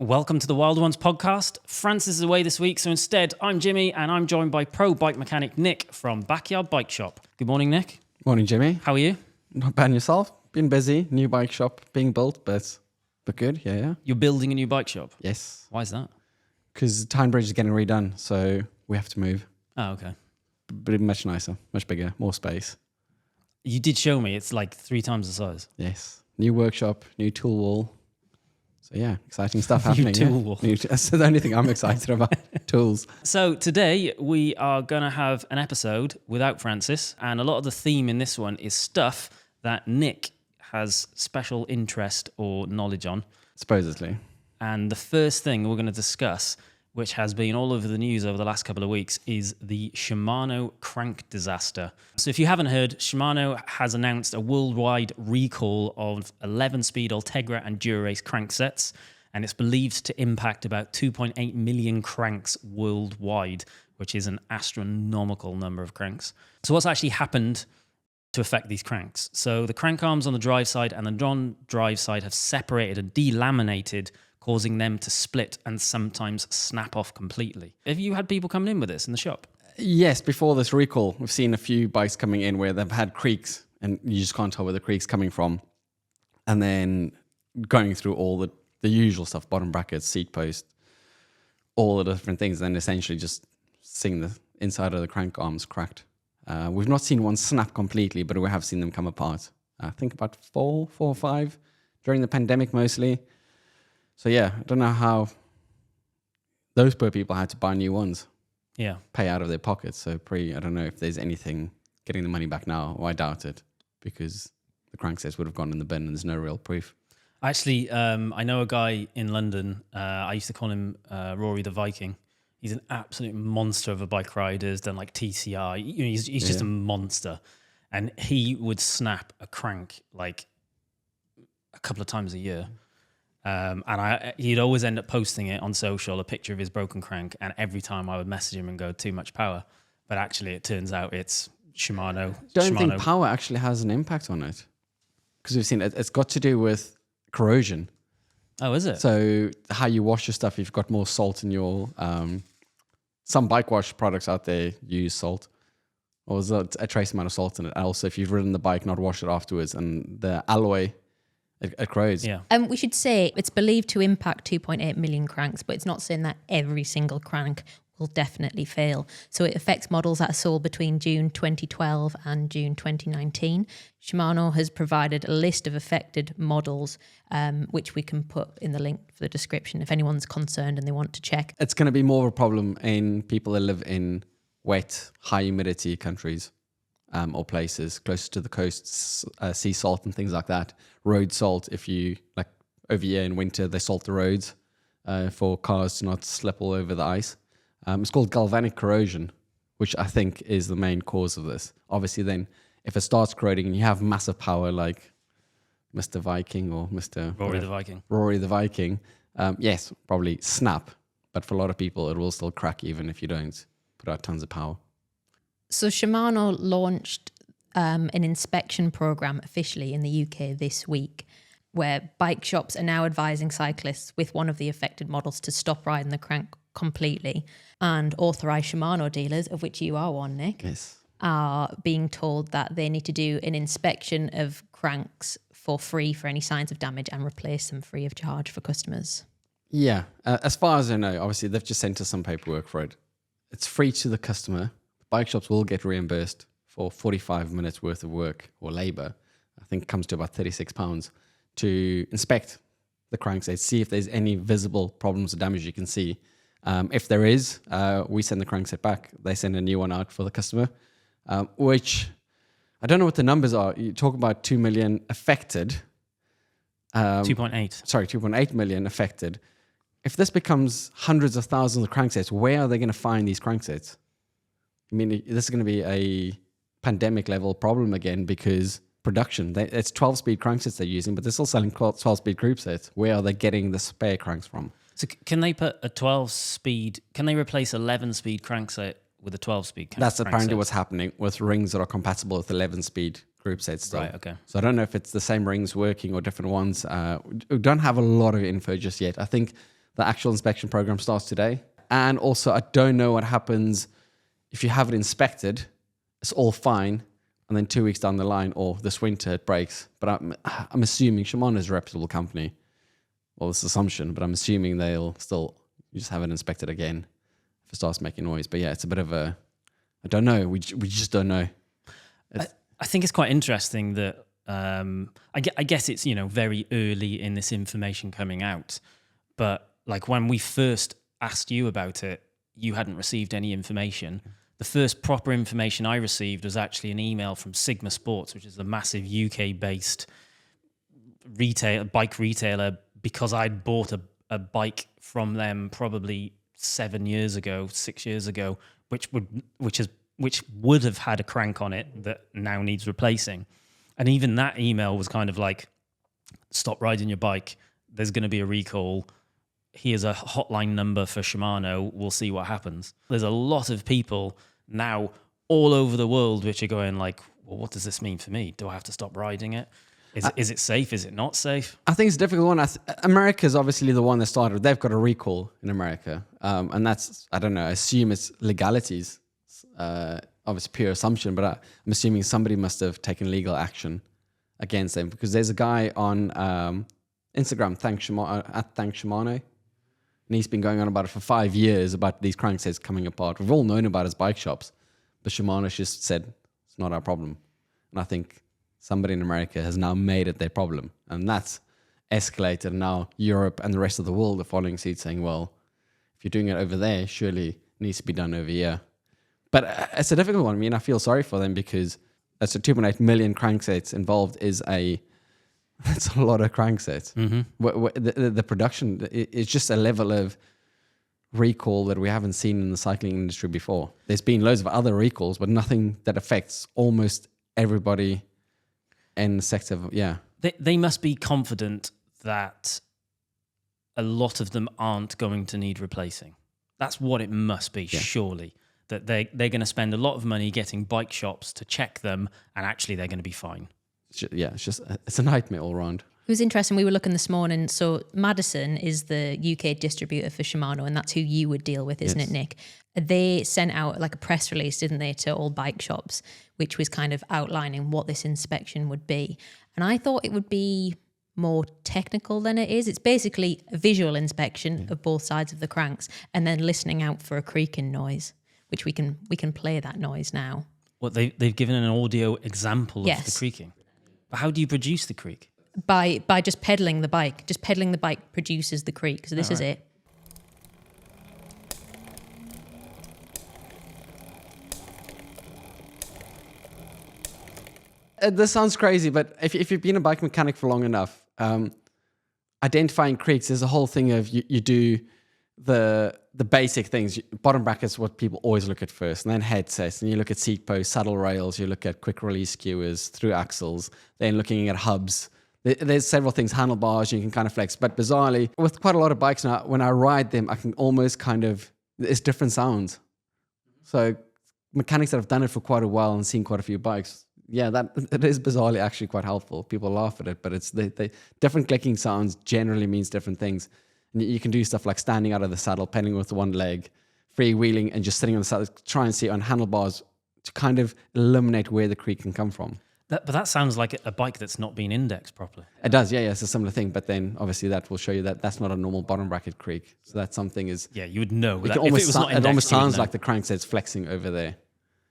Welcome to the Wild Ones podcast. Francis is away this week, so instead, I'm Jimmy, and I'm joined by pro bike mechanic Nic from Backyard Bike Shop. Good morning, Nic. Morning, Jimmy. How are you? Not bad yourself. Been busy. New bike shop being built, but good. Yeah. You're building a new bike shop? Yes. Why is that? Because Tyne Bridge is getting redone, so we have to move. Oh, okay. But much nicer, much bigger, more space. You did show me. It's like 3 times the size. Yes. New workshop, new tool wall. So yeah, exciting stuff happening. New tool wall. That's the only thing I'm excited about. Tools. So today we are going to have an episode without Francis, and a lot of the theme in this one is stuff that Nic has special interest or knowledge on. Supposedly. And the first thing we're going to discuss, which has been all over the news over the last couple of weeks, is the Shimano crank disaster. So if you haven't heard, Shimano has announced a worldwide recall of 11-speed Ultegra and Dura-Race cranksets, and it's believed to impact about 2.8 million cranks worldwide, which is an astronomical number of cranks. So what's actually happened to affect these cranks? So the crank arms on the drive side and the non-drive side have separated and delaminated, causing them to split and sometimes snap off completely. Have you had people coming in with this in the shop? Yes, before this recall, we've seen a few bikes coming in where they've had creaks and you just can't tell where the creak's coming from. And then going through all the usual stuff, bottom brackets, seat post, all the different things, then essentially just seeing the inside of the crank arms cracked. We've not seen one snap completely, but we have seen them come apart. I think about four or five during the pandemic mostly. So yeah, I don't know how those poor people had to buy new ones. Yeah. Pay out of their pockets. So I don't know if there's anything getting the money back now, or I doubt it, because the cranksets would have gone in the bin and there's no real proof. Actually, I know a guy in London. I used to call him Rory the Viking. He's an absolute monster of a bike rider. He's done like TCR. You know, he's just a monster. And he would snap a crank like a couple of times a year. And he'd always end up posting it on social, a picture of his broken crank. And every time I would message him and go, too much power. But actually, it turns out it's Shimano. Don't think power actually has an impact on it. Because we've seen it's got to do with corrosion. Oh, is it? So how you wash your stuff, if you've got more salt in your... some bike wash products out there use salt. Or there's a trace amount of salt in it. And also, if you've ridden the bike, not wash it afterwards. And the alloy... It corrodes. Yeah. We should say it's believed to impact 2.8 million cranks, but it's not saying that every single crank will definitely fail. So it affects models that are sold between June 2012 and June 2019. Shimano has provided a list of affected models, which we can put in the link for the description if anyone's concerned and they want to check. It's going to be more of a problem in people that live in wet, high humidity countries. Or places closer to the coasts, sea salt and things like that. Road salt, if you, like over here in winter, they salt the roads for cars to not slip all over the ice. It's called galvanic corrosion, which I think is the main cause of this. Obviously then, if it starts corroding and you have massive power like Mr. Viking or Mr. Rory the Viking. Rory the Viking, yes, probably snap. But for a lot of people, it will still crack even if you don't put out tons of power. So Shimano launched an inspection program officially in the UK this week, where bike shops are now advising cyclists with one of the affected models to stop riding the crank completely. And authorised Shimano dealers, of which you are one, Nic, yes, are being told that they need to do an inspection of cranks for free for any signs of damage and replace them free of charge for customers. Yeah, as far as I know, obviously they've just sent us some paperwork for it. It's free to the customer. Bike shops will get reimbursed for 45 minutes worth of work or labour. I think it comes to about £36 to inspect the crankset, see if there's any visible problems or damage you can see. If there is, we send the crankset back. They send a new one out for the customer, which I don't know what the numbers are. You talk about 2 million affected. 2.8. Sorry, 2.8 million affected. If this becomes hundreds of thousands of cranksets, where are they going to find these cranksets? I mean, this is going to be a pandemic level problem again because production, it's 12-speed cranksets they're using, but they're still selling 12-speed group sets. Where are they getting the spare cranks from? So can they put a 12-speed, can they replace 11-speed crankset with a 12-speed crankset? That's apparently what's happening with rings that are compatible with 11-speed group sets still. Right, okay. So I don't know if it's the same rings working or different ones. We don't have a lot of info just yet. I think The actual inspection program starts today. And also, I don't know what happens if you have it inspected, it's all fine, and then 2 weeks down the line or this winter it breaks. But I'm assuming Shimano is a reputable company. Well, it's assumption, but I'm assuming they'll still just have it inspected again if it starts making noise. But yeah, it's a bit of a, I don't know. We just don't know. I think it's quite interesting that I guess it's, you know, very early in this information coming out. But like when we first asked you about it, you hadn't received any information. The first proper information I received was actually an email from Sigma Sports, which is a massive UK-based bike retailer, because I'd bought a bike from them probably 6 years ago, which would have had a crank on it that now needs replacing. And even that email was kind of like, stop riding your bike. There's going to be a recall. Here's a hotline number for Shimano. We'll see what happens. There's a lot of people now all over the world which are going like, well, what does this mean for me? Do I have to stop riding it? Is it safe? Is it not safe? I think it's a difficult one. America is obviously the one that started. They've got a recall in America. And that's, I don't know, I assume it's legalities. Obviously pure assumption, but I'm assuming somebody must have taken legal action against them, because there's a guy on Instagram, Thank Shimano, and he's been going on about it for 5 years, about these cranksets coming apart. We've all known about his bike shops, but Shimano just said, it's not our problem. And I think somebody in America has now made it their problem. And that's escalated. Now Europe and the rest of the world are following suit, saying, well, if you're doing it over there, surely it needs to be done over here. But it's a difficult one. I mean, I feel sorry for them, because that's a 2.8 million cranksets involved that's a lot of cranksets. Mm-hmm. The production is just a level of recall that we haven't seen in the cycling industry before. There's been loads of other recalls, but nothing that affects almost everybody in the sector. Yeah. They must be confident that a lot of them aren't going to need replacing. That's what it must be, surely. That they're going to spend a lot of money getting bike shops to check them, and actually they're going to be fine. It's a nightmare all around. It was interesting. We were looking this morning. So Madison is the UK distributor for Shimano, and that's who you would deal with, isn't it, Nick? They sent out like a press release, didn't they, to all bike shops, which was kind of outlining what this inspection would be. And I thought it would be more technical than it is. It's basically a visual inspection of both sides of the cranks, and then listening out for a creaking noise, which we can play that noise now. What they've given an audio example of the creaking. But how do you produce the creak? By just pedaling the bike. Just pedaling the bike produces the creak. So this is it. This sounds crazy, but if you've been a bike mechanic for long enough, identifying creaks, there's a whole thing of you do the basic things. Bottom brackets, what people always look at first, and then headsets, and you look at seat posts, saddle rails, you look at quick release skewers, through axles, then looking at hubs. There's several things, handlebars, you can kind of flex. But bizarrely, with quite a lot of bikes now, when I ride them, I can almost it's different sounds. So mechanics that have done it for quite a while and seen quite a few bikes, it is bizarrely actually quite helpful. People laugh at it, but it's the different clicking sounds generally means different things. And you can do stuff like standing out of the saddle, pedaling with one leg, freewheeling, and just sitting on the saddle, try and see on handlebars to kind of eliminate where the creak can come from. But that sounds like a bike that's not been indexed properly. It does, yeah, it's a similar thing. But then obviously that will show you that that's not a normal bottom bracket creak. So that something is... Yeah, you would know. It almost sounds like the crankset's flexing over there.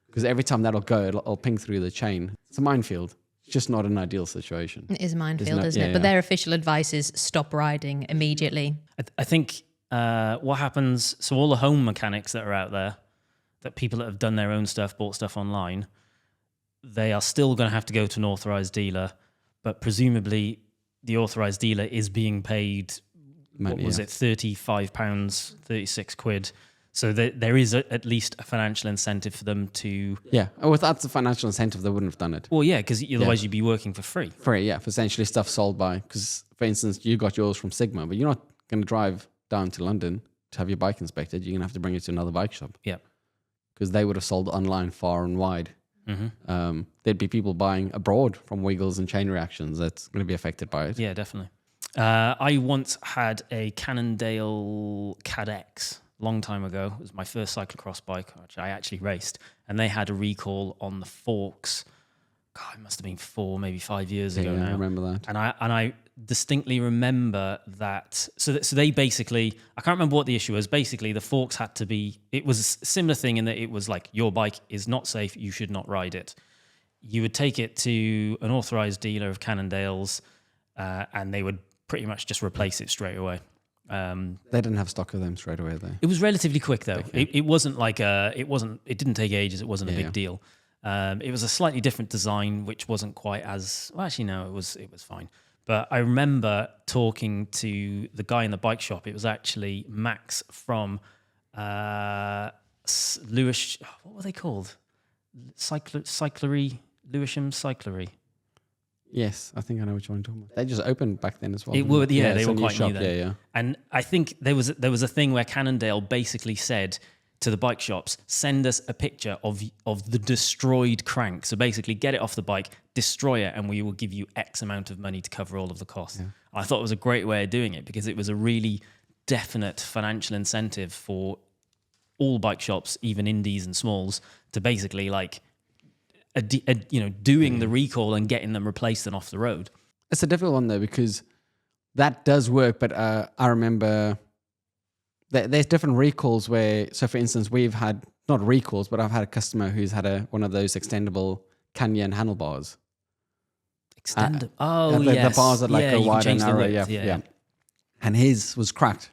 Because every time that'll go, it'll ping through the chain. It's a minefield. It's just not an ideal situation. It is a minefield, isn't it? But their official advice is stop riding immediately. I think what happens... So all the home mechanics that are out there, that people that have done their own stuff, bought stuff online... they are still going to have to go to an authorized dealer, but presumably the authorized dealer is being paid, it, £35, 36 quid. So there is at least a financial incentive for them to... Yeah, without the financial incentive, they wouldn't have done it. Well, yeah, because otherwise you'd be working for free. Free, yeah, for essentially stuff sold by... Because, for instance, you got yours from Sigma, but you're not going to drive down to London to have your bike inspected. You're going to have to bring it to another bike shop. Yeah. Because they would have sold online far and wide. Mm-hmm. There'd be people buying abroad from Wiggles and Chain Reactions that's going to be affected by it. Yeah, definitely. I once had a Cannondale Cadex long time ago. It was my first cyclocross bike, which I actually raced, and they had a recall on the forks. God, it must have been 4, maybe 5 years ago now. I remember that. And I distinctly remember that. So they basically, I can't remember what the issue was. Basically, the forks had to be. It was a similar thing in that it was like, your bike is not safe. You should not ride it. You would take it to an authorized dealer of Cannondale's, and they would pretty much just replace it straight away. They didn't have stock of them straight away, though. It was relatively quick, though. Okay. It wasn't like it didn't take ages. It wasn't a big deal. It was a slightly different design, which wasn't quite as well. Actually, no, it was fine. But I remember talking to the guy in the bike shop. It was actually Max from Lewis. What were they called? Cyclery, Lewisham Cyclery. Yes, I think I know which one you're talking about. They just opened back then as well. They were quite shop, new then. Yeah. And I think there was a thing where Cannondale basically said to the bike shops, send us a picture of the destroyed crank. So basically get it off the bike, destroy it, and we will give you X amount of money to cover all of the costs. Yeah. I thought it was a great way of doing it because it was a really definite financial incentive for all bike shops, even indies and smalls, to basically like, doing the recall and getting them replaced and off the road. It's a difficult one though, because that does work. But I remember there's different recalls where, so for instance, we've had, not recalls, but I've had a customer who's had one of those extendable Canyon handlebars. Yes. The bars that like go wide and narrow. Yeah. And his was cracked.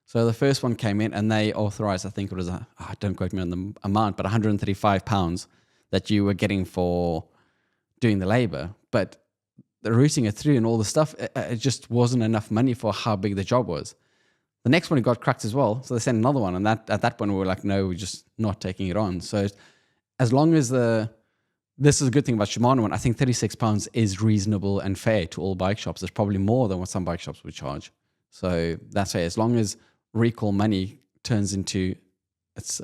So the first one came in and they authorized, I think it was, don't quote me on the amount, but £135 that you were getting for doing the labor. But the routing it through and all the stuff, it just wasn't enough money for how big the job was. The next one he got cracked as well, so they sent another one, and at that point we were like, no, we're just not taking it on. So as long as this is a good thing about Shimano one, I think £36 is reasonable and fair to all bike shops. There's probably more than what some bike shops would charge. So that's fair. As long as recall money turns into it's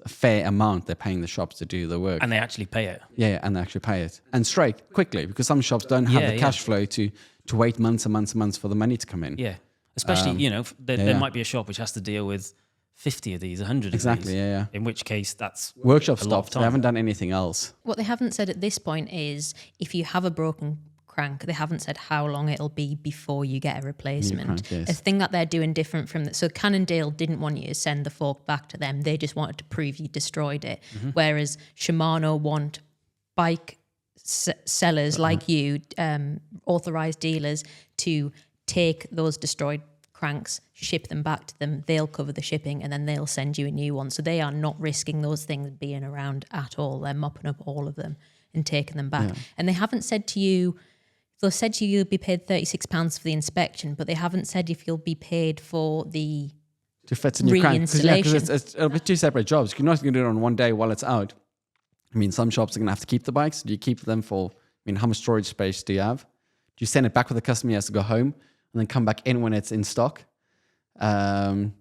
a fair amount they're paying the shops to do the work. And they actually pay it. Yeah, and they actually pay it. And straight, quickly, because some shops don't have the cash flow to wait months and months and months for the money to come in. Yeah. Especially, there might be a shop which has to deal with 50 of these, 100 of these. Exactly, yeah. In which case, that's workshop a lot of stopped. time. They haven't done anything else. What they haven't said at this point is if you have a broken crank, they haven't said how long it'll be before you get a replacement. Crank, yes. A thing that they're doing different from that. So Cannondale didn't want you to send the fork back to them. They just wanted to prove you destroyed it. Mm-hmm. Whereas Shimano want bike sellers like you, authorized dealers, to take those destroyed cranks, ship them back to them, they'll cover the shipping, and then they'll send you a new one. So they are not risking those things being around at all. They're mopping up all of them and taking them back. Yeah. And they haven't said to you, they'll said to you you'll be paid £36 for the inspection, but they haven't said if you'll be paid for the to fit a new crank. Because it'll be two separate jobs. You're not going to do it on one day while it's out. I mean, some shops are going to have to keep the bikes. Do you keep them for, how much storage space do you have? Do you send it back with the customer? He has to go home and then come back in when it's in stock. It's a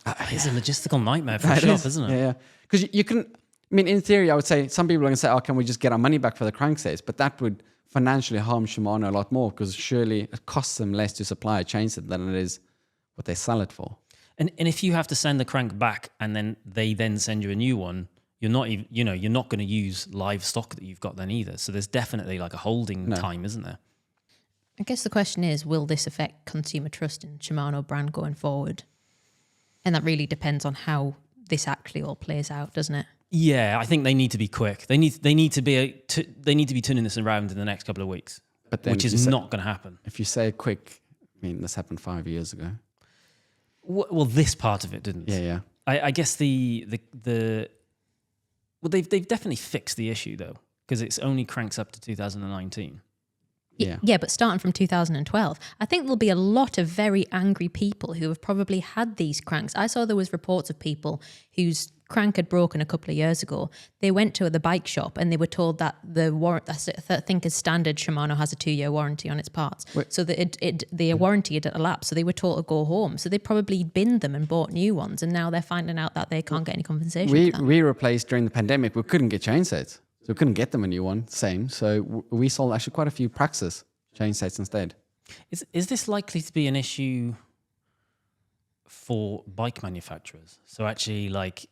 logistical nightmare for a shop, isn't it? Yeah. Because you can, in theory, I would say some people are going to say, can we just get our money back for the crankcase? But that would financially harm Shimano a lot more because surely it costs them less to supply a chainset than it is what they sell it for. And if you have to send the crank back and then they then send you a new one, you're not even, you're not going to use live stock that you've got then either. So there's definitely like a holding time, isn't there? I guess the question is, will this affect consumer trust in Shimano brand going forward? And that really depends on how this actually all plays out, doesn't it? Yeah, I think they need to be quick. They need to be turning this around in the next couple of weeks, which is not going to happen. If you say quick, this happened 5 years ago. Well, this part of it didn't. Yeah. I guess they've definitely fixed the issue though, because it's only cranks up to 2019. Yeah, but starting from 2012, I think there'll be a lot of very angry people who have probably had these cranks. I saw there was reports of people whose crank had broken a couple of years ago. They went to the bike shop and they were told that the warrant, I think as standard, Shimano has a 2-year warranty on its parts. So the warranty had elapsed, so they were told to go home. So they probably binned them and bought new ones, and now they're finding out that they can't get any compensation for that. We replaced during the pandemic, we couldn't get chain sets. So we couldn't get them a new one, same. So we sold actually quite a few Praxis chain sets instead. Is this likely to be an issue for bike manufacturers? So actually, like,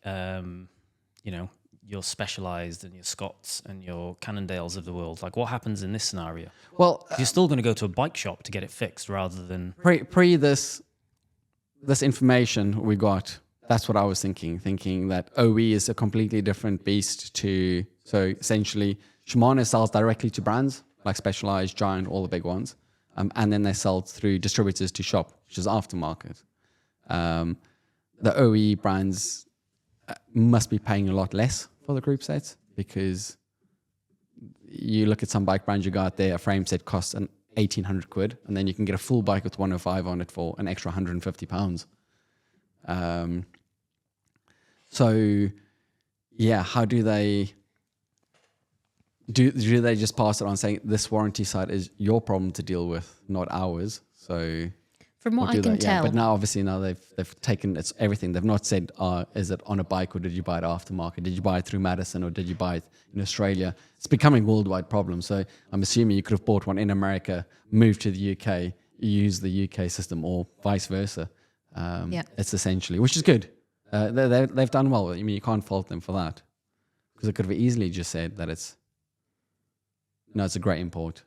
your Specialized and your Scotts and your Cannondales of the world. Like, what happens in this scenario? Well, You're still going to go to a bike shop to get it fixed rather than... pre this information we got, that's what I was thinking that OE is a completely different beast to... So essentially, Shimano sells directly to brands like Specialized, Giant, all the big ones. And then they sell through distributors to shop, which is aftermarket. The OE brands must be paying a lot less for the group sets, because you look at some bike brands you got there, a frame set costs an 1,800 quid, and then you can get a full bike with 105 on it for an extra 150 pounds. So yeah, how do they do they just pass it on saying this warranty side is your problem to deal with, not ours? So From what I can tell, but now obviously they've taken it's everything. They've not said, is it on a bike or did you buy it aftermarket? Did you buy it through Madison or did you buy it in Australia? It's becoming a worldwide problem. So I'm assuming you could have bought one in America, moved to the UK, use the UK system, or vice versa. It's essentially, which is good. They've done well. I mean, you can't fault them for that, because they could have easily just said that it's a great import.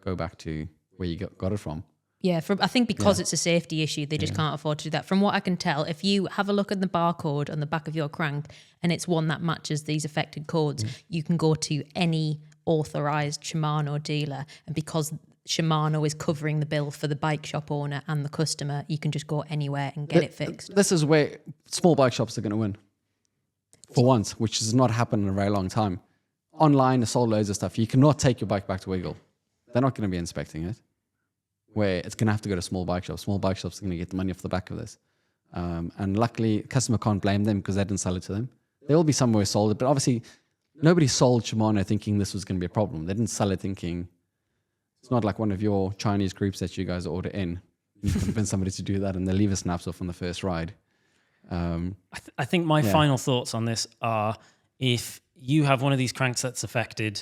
Go back to where you got it from. Yeah, I think because it's a safety issue, they just can't afford to do that. From what I can tell, if you have a look at the barcode on the back of your crank and it's one that matches these affected codes, you can go to any authorized Shimano dealer. And because Shimano is covering the bill for the bike shop owner and the customer, you can just go anywhere and get it fixed. This is where small bike shops are going to win. For once, which has not happened in a very long time. Online, they sold loads of stuff. You cannot take your bike back to Wiggle. They're not going to be inspecting it. Where it's going to have to go to small bike shops. Small bike shops are going to get the money off the back of this. And luckily, customer can't blame them because they didn't sell it to them. There will be somewhere sold it, but obviously, nobody sold Shimano thinking this was going to be a problem. They didn't sell it thinking, it's not like one of your Chinese groups that you guys order in. You convince somebody to do that and the lever snaps off on the first ride. I think my final thoughts on this are, if you have one of these cranks that's affected,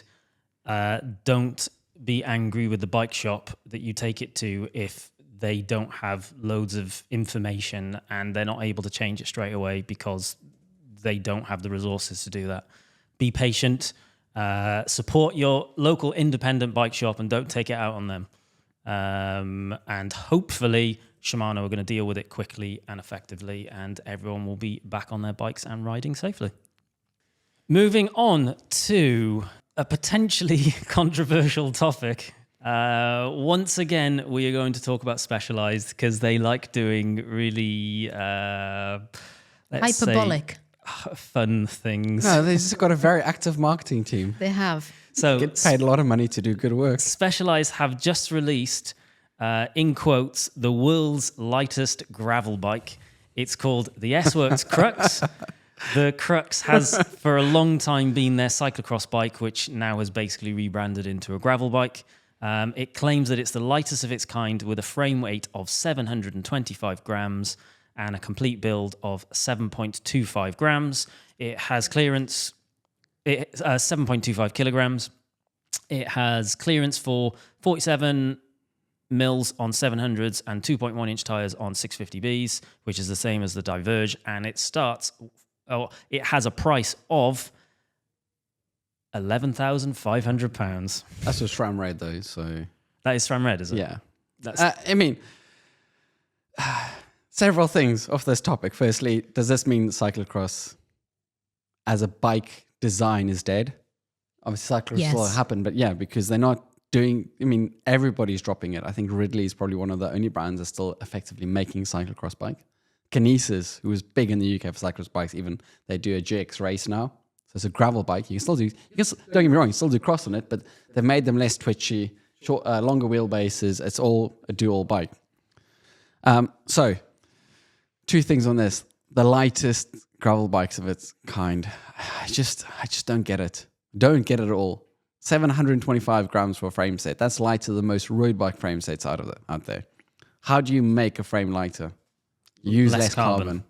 don't be angry with the bike shop that you take it to if they don't have loads of information and they're not able to change it straight away because they don't have the resources to do that. Be patient, support your local independent bike shop and don't take it out on them. And hopefully Shimano are going to deal with it quickly and effectively, and everyone will be back on their bikes and riding safely. Moving on to a potentially controversial topic. Once again, we are going to talk about Specialized because they like doing really Hyperbolic. Fun things. No, they've just got a very active marketing team. They have. So Get paid a lot of money to do good work. Specialized have just released, in quotes, the world's lightest gravel bike. It's called the S-Works Crux. The Crux has for a long time been their cyclocross bike, which now has basically rebranded into a gravel bike. It claims that it's the lightest of its kind with a frame weight of 725 grams and a complete build of 7.25 grams. It has clearance, 7.25 kilograms. It has clearance for 47 mils on 700s and 2.1 inch tires on 650Bs, which is the same as the Diverge. And it has a price of £11,500. That's a SRAM Red though, so... That is SRAM Red, is it? Yeah. I mean, several things off this topic. Firstly, does this mean cyclocross as a bike design is dead? Obviously, cyclocross will happen, but yeah, because they're not doing... I mean, everybody's dropping it. I think Ridley is probably one of the only brands that's still effectively making cyclocross bike. Kinesis, who is big in the UK for cyclocross bikes, even they do a GX race now. So it's a gravel bike. You can still do... don't get me wrong, you can still do cross on it, but they've made them less twitchy, short, longer wheelbases. It's all a dual bike. So, two things on this. The lightest gravel bikes of its kind. I just don't get it. Don't get it at all. 725 grams for a frame set. That's lighter than most road bike frame sets out there. How do you make a frame lighter? Use less carbon.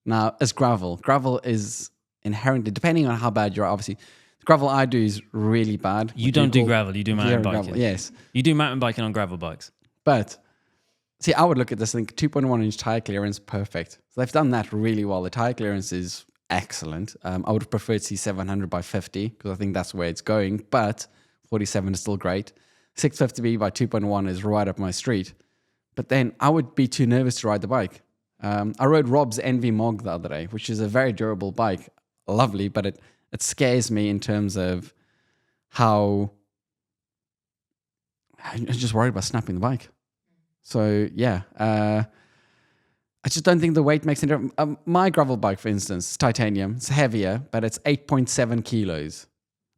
Now, it's gravel. Gravel is inherently, depending on how bad you are, obviously, the gravel I do is really bad. You don't do gravel, you do mountain biking. Gravel, yes. You do mountain biking on gravel bikes. But see, I would look at this and think 2.1 inch tire clearance, perfect. So they've done that really well. The tire clearance is excellent. I would have preferred to see 700 by 50 because I think that's where it's going. But 47 is still great. 650B by 2.1 is right up my street. But then I would be too nervous to ride the bike. I rode Rob's Envy Mog the other day, which is a very durable bike. Lovely, but it scares me in terms of how I'm just worried about snapping the bike. So, yeah. I just don't think the weight makes any difference. My gravel bike, for instance, is titanium. It's heavier, but it's 8.7 kilos.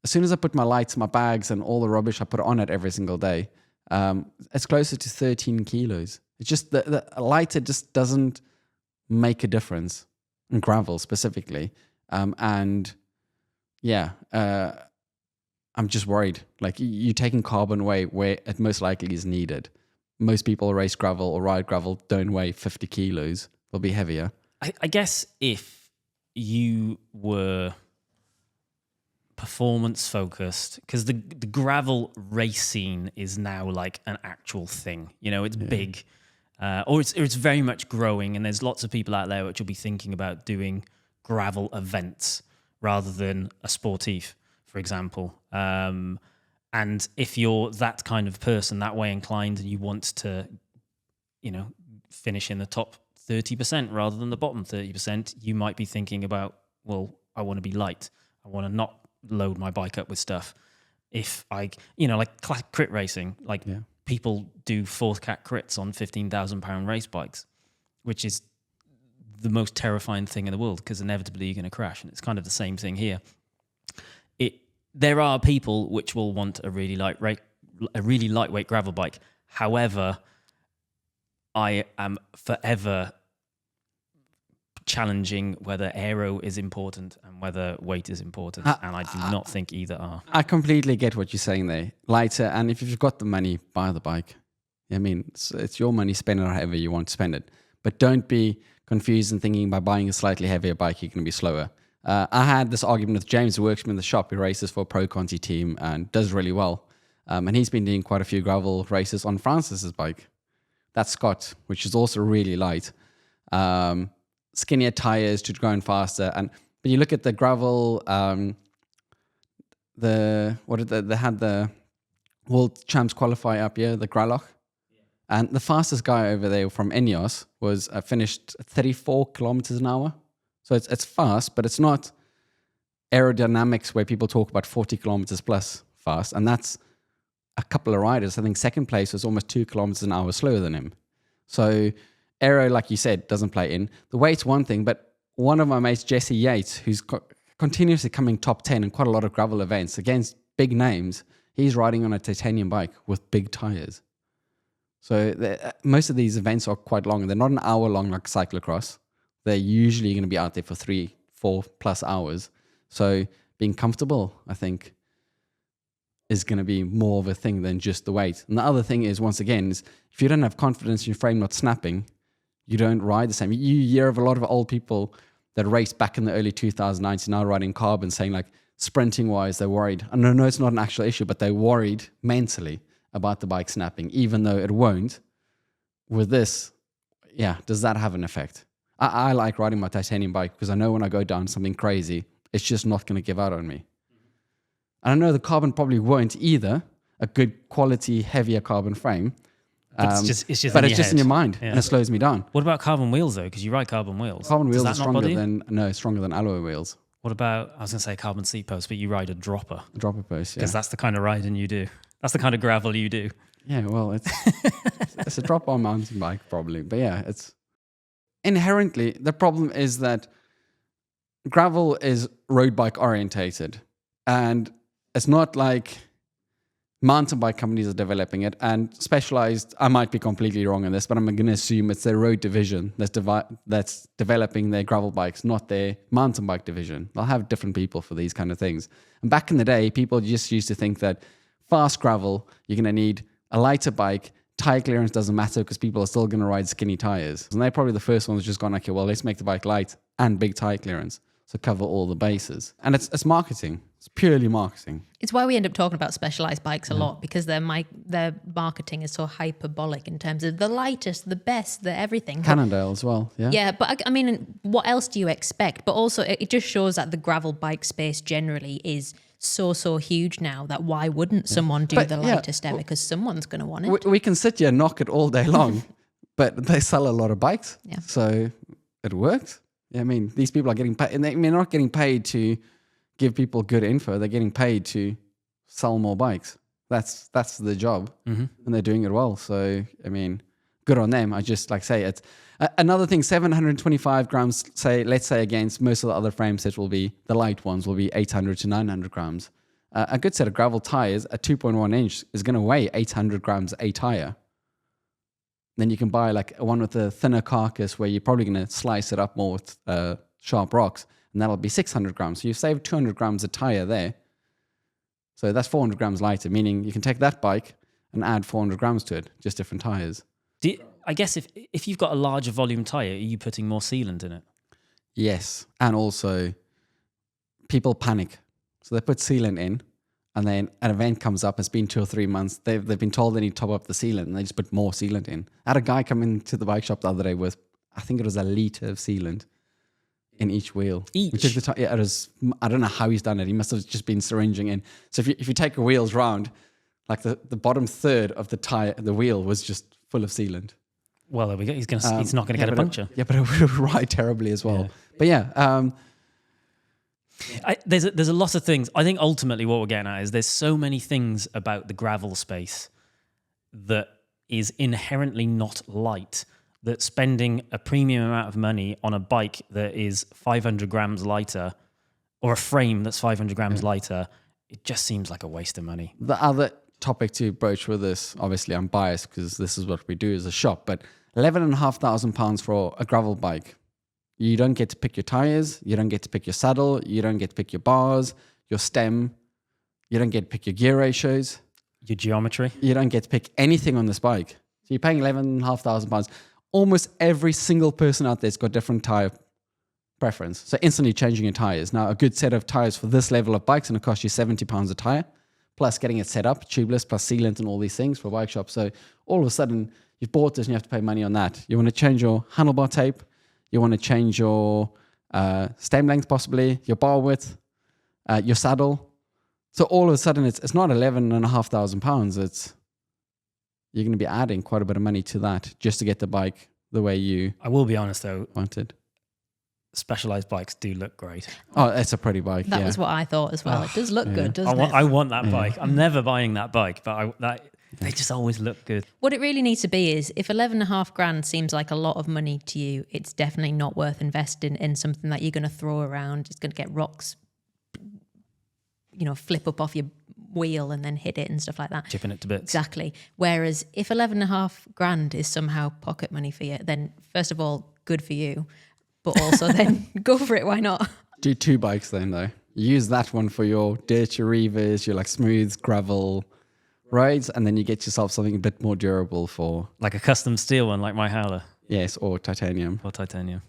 As soon as I put my lights, my bags, and all the rubbish I put on it every single day, it's closer to 13 kilos. It's just the lighter just doesn't make a difference in gravel specifically. And yeah, I'm just worried. Like you're taking carbon away where it most likely is needed. Most people who race gravel or ride gravel don't weigh 50 kilos. They'll be heavier. I guess if you were performance focused, because the gravel race scene is now like an actual thing. You know, it's big, or it's very much growing, and there's lots of people out there which will be thinking about doing gravel events rather than a sportif, for example. And if you're that kind of person, that way inclined, and you want to, you know, finish in the top 30% rather than the bottom 30%, you might be thinking about, well, I want to be light. I want to not load my bike up with stuff. If I, you know, like classic crit racing, like people do fourth cat crits on 15,000 pound race bikes, which is the most terrifying thing in the world because inevitably you're going to crash. And it's kind of the same thing here. There are people which will want a really lightweight gravel bike. However, I am forever challenging whether aero is important and whether weight is important, and I do not think either are. I completely get what you're saying there. Lighter, and if you've got the money, buy the bike. I mean, it's your money, spend it however you want to spend it. But don't be confused and thinking by buying a slightly heavier bike, you're going to be slower. I had this argument with James, who works in the shop, who races for a Pro Conti team and does really well. And he's been doing quite a few gravel races on Francis's bike. That's Scott, which is also really light. Skinnier tires to go faster. But you look at the gravel, they had the World Champs qualifier up here, the Graloch. And the fastest guy over there from Ineos was finished at 34 kilometers an hour. So it's fast, but it's not aerodynamics where people talk about 40 kilometers plus fast. And that's a couple of riders. I think second place was almost 2 kilometers an hour slower than him. So aero, like you said, doesn't play in. The weight's one thing, but one of my mates, Jesse Yates, who's continuously coming top 10 in quite a lot of gravel events against big names, he's riding on a titanium bike with big tires. So most of these events are quite long. They're not an hour long like cyclocross. They're usually going to be out there for 3-4 plus hours. So being comfortable, I think, is going to be more of a thing than just the weight. And the other thing is, once again, is if you don't have confidence in your frame not snapping, you don't ride the same. You hear of a lot of old people that raced back in the early 2000s now riding carbon saying like sprinting-wise, they're worried. And I know it's not an actual issue, but they're worried mentally about the bike snapping, even though it won't. With this, does that have an effect? I like riding my titanium bike because I know when I go down something crazy, it's just not going to give out on me. And I know the carbon probably won't either, a good quality, heavier carbon frame. But it's just in your mind, and it slows me down. What about carbon wheels though? Because you ride carbon wheels. Carbon wheels are stronger than alloy wheels. What about, I was going to say carbon seat post, but you ride a dropper. A dropper post, yeah. Because that's the kind of riding you do. That's the kind of gravel you do. Yeah, well, it's a drop on mountain bike probably. But yeah, it's inherently, the problem is that gravel is road bike orientated. And it's not like mountain bike companies are developing it. And Specialized, I might be completely wrong on this, but I'm going to assume it's their road division that's developing their gravel bikes, not their mountain bike division. They'll have different people for these kind of things. And back in the day, people just used to think that fast gravel, you're going to need a lighter bike. Tire clearance doesn't matter because people are still going to ride skinny tires. And they're probably the first ones just gone, okay, well, let's make the bike light and big tire clearance. to cover all the bases. And it's marketing. It's purely marketing. It's why we end up talking about Specialized bikes a lot, because their marketing is so hyperbolic in terms of the lightest, the best, the everything. Cannondale as well, yeah? Yeah, but I mean, what else do you expect? But also, it just shows that the gravel bike space generally is so huge now that why wouldn't someone do the lightest ever? Because someone's going to want it. We can sit here and knock it all day long, but they sell a lot of bikes. Yeah. So it works. Yeah, I mean, these people are getting paid, and they're not getting paid to give people good info. They're getting paid to sell more bikes. That's the job, and they're doing it well. So, I mean, good on them. I just say it's another thing. 725 grams. Let's say against most of the other frame sets will be the light ones will be 800 to 900 grams. A good set of gravel tires, a 2.1 inch, is going to weigh 800 grams a tire. Then you can buy like one with a thinner carcass where you're probably going to slice it up more with sharp rocks, and that'll be 600 grams. So you've saved 200 grams a tire there. So that's 400 grams lighter, meaning you can take that bike and add 400 grams to it, just different tires. I guess if you've got a larger volume tire, are you putting more sealant in it? Yes, and also people panic. So they put sealant in, and then an event comes up, it's been 2 or 3 months, they've been told they need to top up the sealant, and they just put more sealant in. I had a guy come into the bike shop the other day with, I think it was a litre of sealant in each wheel. Each? We took the time, yeah, it was, I don't know how he's done it. He must have just been syringing in. So if you take the wheels round, like the bottom third of the tire, the wheel was just full of sealant. Well, there we go. He's not going to get a puncture. But it would ride terribly as well. Yeah. But yeah, there's a lot of things. I think ultimately what we're getting at is there's so many things about the gravel space that is inherently not light, that spending a premium amount of money on a bike that is 500 grams lighter or a frame that's 500 grams lighter, it just seems like a waste of money. The other topic to broach with this, obviously I'm biased because this is what we do as a shop, but £11,500 for a gravel bike. You don't get to pick your tires, you don't get to pick your saddle, you don't get to pick your bars, your stem, you don't get to pick your gear ratios. Your geometry. You don't get to pick anything on this bike. So you're paying £11,500. Almost every single person out there's got different tire preference. So instantly changing your tires. Now, a good set of tires for this level of bikes is going to cost you £70 a tire, plus getting it set up, tubeless, plus sealant and all these things for a bike shop. So all of a sudden, you've bought this and you have to pay money on that. You want to change your handlebar tape. You want to change your stem length, possibly, your bar width, your saddle. So all of a sudden, it's not £11,500. It's you're going to be adding quite a bit of money to that just to get the bike the way you I will be honest though, wanted. Specialized bikes do look great. Oh, it's a pretty bike. That was what I thought as well. It does look good, doesn't it? I want that bike. I'm never buying that bike, but they just always look good. What it really needs to be is if 11.5 grand seems like a lot of money to you, it's definitely not worth investing in something that you're going to throw around. It's going to get rocks, flip up off your wheel and then hit it and stuff like that. Chipping it to bits. Exactly. Whereas if 11.5 grand is somehow pocket money for you, then first of all, good for you. But also then go for it. Why not? Do 2 bikes then though. Use that one for your dirt, your reavers, your smooth gravel rides, and then you get yourself something a bit more durable for... Like a custom steel one, like my Howler. Yes, or titanium. Or titanium.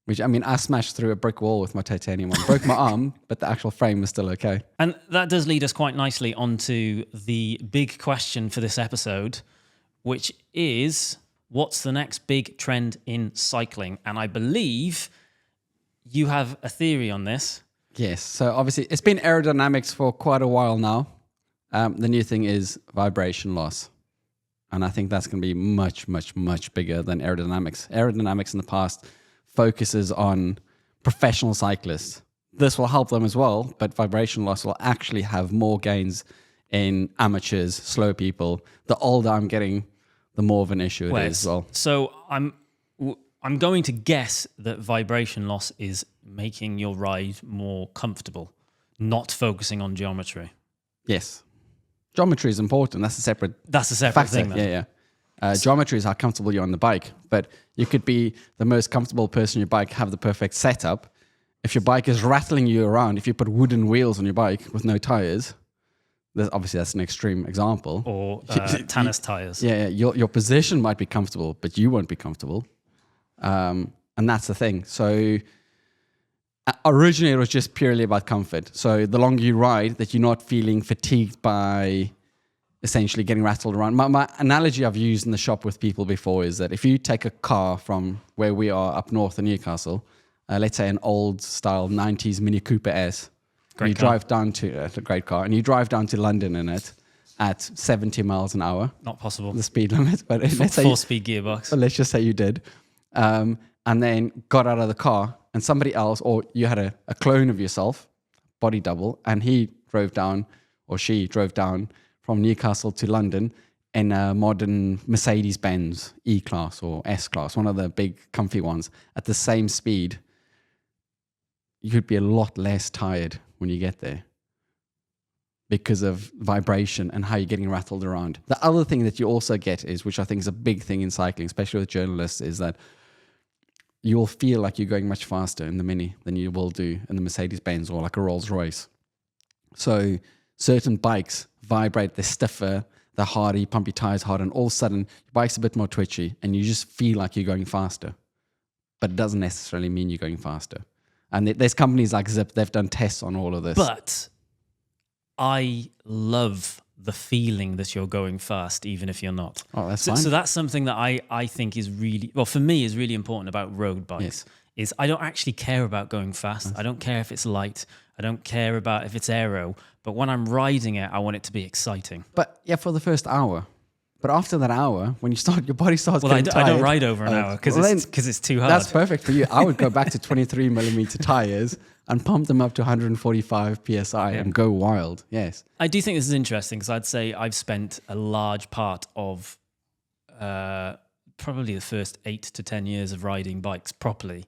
Which, I smashed through a brick wall with my titanium one. Broke my arm, but the actual frame was still okay. And that does lead us quite nicely onto the big question for this episode, which is, what's the next big trend in cycling? And I believe you have a theory on this. Yes, so obviously it's been aerodynamics for quite a while now. The new thing is vibration loss. And I think that's going to be much, much, much bigger than aerodynamics. Aerodynamics in the past focuses on professional cyclists. This will help them as well, but vibration loss will actually have more gains in amateurs, slow people. The older I'm getting, the more of an issue it is as well. So I'm going to guess that vibration loss is making your ride more comfortable, not focusing on geometry. Yes. Geometry is important. That's a separate factor. Thing, then. Yeah. Geometry is how comfortable you're on the bike, but you could be the most comfortable person on your bike, have the perfect setup. If your bike is rattling you around, if you put wooden wheels on your bike with no tires, obviously that's an extreme example. Or tennis tires. Yeah, your position might be comfortable, but you won't be comfortable. And that's the thing. So Originally, it was just purely about comfort. So the longer you ride, that you're not feeling fatigued by essentially getting rattled around. My analogy I've used in the shop with people before is that if you take a car from where we are up north in Newcastle, let's say an old style 90s Mini Cooper S, drive down to a great car, and you drive down to London in it at 70 miles an hour. Not possible. The speed limit, but let's say Four-speed gearbox. But let's just say you did, and then got out of the car, and somebody else, or you had a clone of yourself, body double, and he drove down, or she drove down from Newcastle to London in a modern Mercedes-Benz E-Class or S-Class, one of the big comfy ones, at the same speed, you'd be a lot less tired when you get there because of vibration and how you're getting rattled around. The other thing that you also get is, which I think is a big thing in cycling, especially with journalists, is that you will feel like you're going much faster in the Mini than you will do in the Mercedes-Benz or like a Rolls-Royce. So certain bikes vibrate, they're stiffer, they're harder, you pump your tires harder, and all of a sudden your bike's a bit more twitchy and you just feel like you're going faster. But it doesn't necessarily mean you're going faster. And there's companies like Zip, they've done tests on all of this. But I love the feeling that you're going fast, even if you're not. Oh, that's fine. So that's something that I think is really, well, for me, is really important about road bikes. Yes. Is I don't actually care about going fast. I don't care if it's light. I don't care about if it's aero. But when I'm riding it, I want it to be exciting. But yeah, for the first hour. But after that hour, when you start, your body starts Well, getting tired. I don't ride over an hour because it's too hard. That's perfect for you. I would go back to 23 millimeter tires and pump them up to 145 PSI and go wild. Yes. I do think this is interesting because I'd say I've spent a large part of probably the first 8 to 10 years of riding bikes properly.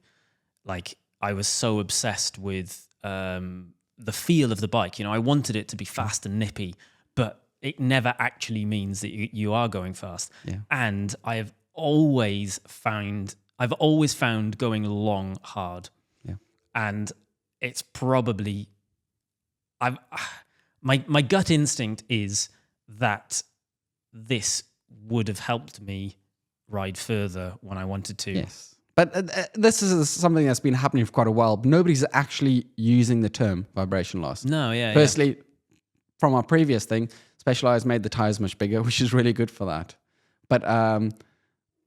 Like, I was so obsessed with the feel of the bike. You know, I wanted it to be fast and nippy, but it never actually means that you are going fast. Yeah. And I've always found going long hard. Yeah. And it's probably my gut instinct is that this would have helped me ride further when I wanted to. Yes. But this is something that's been happening for quite a while. Nobody's actually using the term vibration loss. No, yeah. Firstly, from our previous thing, Specialized made the tires much bigger, which is really good for that. But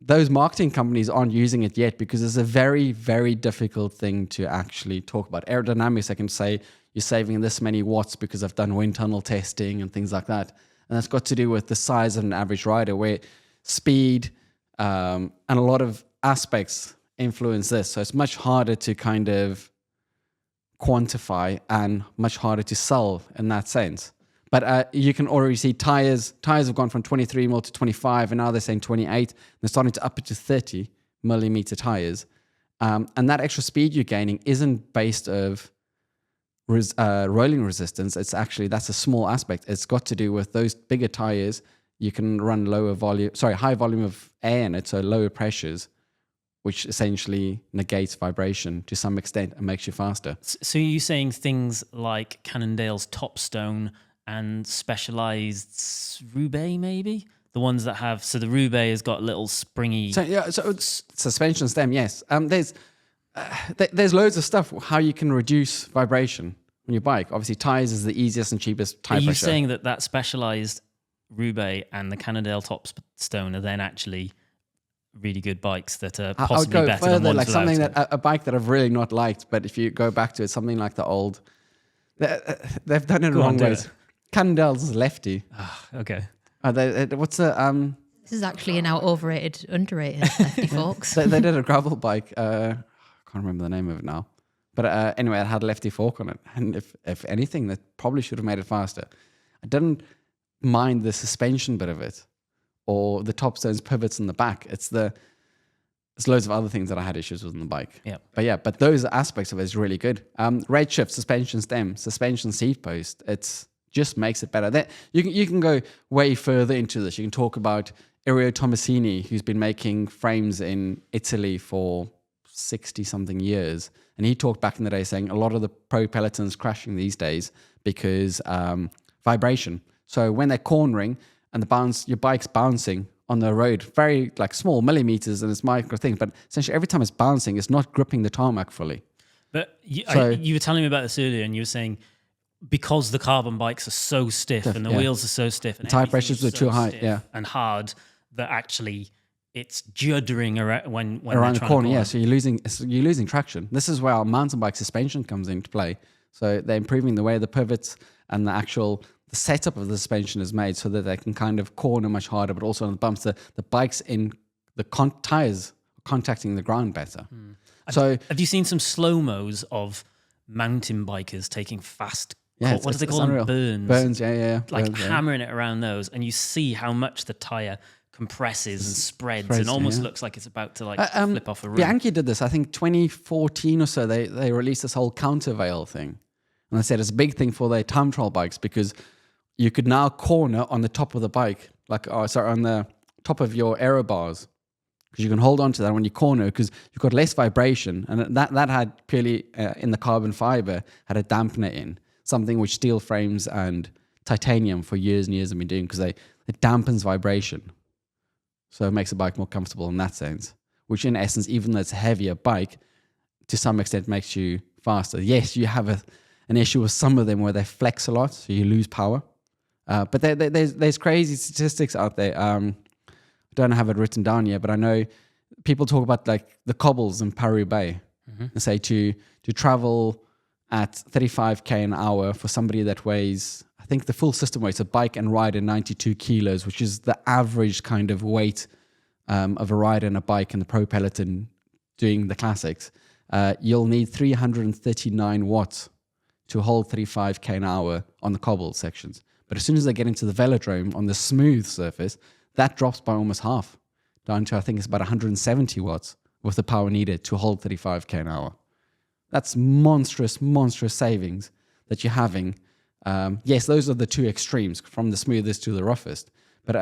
those marketing companies aren't using it yet because it's a very, very difficult thing to actually talk about. Aerodynamics, I can say you're saving this many watts because I've done wind tunnel testing and things like that. And that's got to do with the size of an average rider, where speed and a lot of aspects influence this. So it's much harder to kind of quantify and much harder to sell in that sense. But you can already see tires have gone from 23 mil to 25, and now they're saying 28. They're starting to up it to 30 millimeter tires. And that extra speed you're gaining isn't based of rolling resistance. It's actually, that's a small aspect. It's got to do with those bigger tires. You can run high volume of air in it, so lower pressures, which essentially negates vibration to some extent and makes you faster. So you're saying things like Cannondale's Topstone and Specialized Roubaix, maybe? The ones that have, so the Roubaix has got little springy... So it's suspension stem, yes. There's loads of stuff, how you can reduce vibration on your bike. Obviously, tires is the easiest and cheapest tire pressure. Are you saying that Specialized Roubaix and the Cannondale Topstone are then actually really good bikes that are possibly better further, than ones like something without? a bike that I've really not liked, but if you go back to it, something like the old... They've done it in wrong ways. Cannondale's Lefty. Okay. What's the... This is actually now overrated, underrated, Lefty folks. they did a gravel bike. I can't remember the name of it now. But anyway, it had a Lefty fork on it. And if anything, that probably should have made it faster. I didn't mind the suspension bit of it or the Topstone's pivots in the back. There's loads of other things that I had issues with on the bike. Yeah. But those aspects of it is really good. Redshift, suspension stem, suspension seat post. It's just makes it better. You can go way further into this. You can talk about Irio Tomasini, who's been making frames in Italy for 60-something years. And he talked back in the day saying a lot of the pro pelotons crashing these days because vibration. So when they're cornering and your bike's bouncing on the road, very like small millimeters and it's micro thing, but essentially every time it's bouncing, it's not gripping the tarmac fully. But So- you were telling me about this earlier, and you were saying because the carbon bikes are so stiff and the wheels are so stiff and tire everything pressures is are too high, stiff and hard, that actually it's juddering around when around they're the corner. trying to So you're losing traction. This is where our mountain bike suspension comes into play. So they're improving the way the pivots and the setup of the suspension is made so that they can kind of corner much harder, but also on the bumps, the bikes in the tires contacting the ground better. So Have you seen some slow-mos of mountain bikers taking fast, yeah, what do they call unreal. them? Burns, yeah. Like Burns, yeah. hammering it around those, and you see how much the tire compresses and spreads and Spreads, almost yeah. looks like it's about to flip off a roof. Bianchi did this, I think 2014 or so. They released this whole countervail thing. And they said it's a big thing for their time trial bikes because you could now corner on the top of the bike, on the top of your aero bars. Because you can hold on to that when you corner because you've got less vibration. And that had purely, in the carbon fiber, had a dampener in. Something which steel frames and titanium for years and years have been doing because it dampens vibration. So it makes the bike more comfortable in that sense. Which in essence, even though it's a heavier bike, to some extent makes you faster. Yes, you have an issue with some of them where they flex a lot, so you lose power. But there's crazy statistics out there. I don't have it written down yet, but I know people talk about like the cobbles in Paris-Bay and say to travel at 35k an hour for somebody that weighs, I think the full system weights a bike and rider 92 kilos, which is the average kind of weight of a rider and a bike and the pro peloton doing the classics. You'll need 339 watts to hold 35k an hour on the cobbled sections. But as soon as they get into the velodrome on the smooth surface, that drops by almost half, down to I think it's about 170 watts with the power needed to hold 35k an hour. That's monstrous savings that you're having. Yes, those are the two extremes, from the smoothest to the roughest. But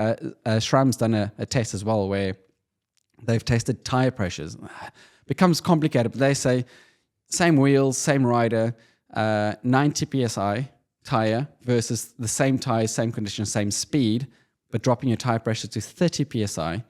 SRAM's done a test as well where they've tested tire pressures. Becomes complicated, but they say same wheels, same rider, 90 psi tire versus the same tire, same condition, same speed, but dropping your tire pressure to 30 psi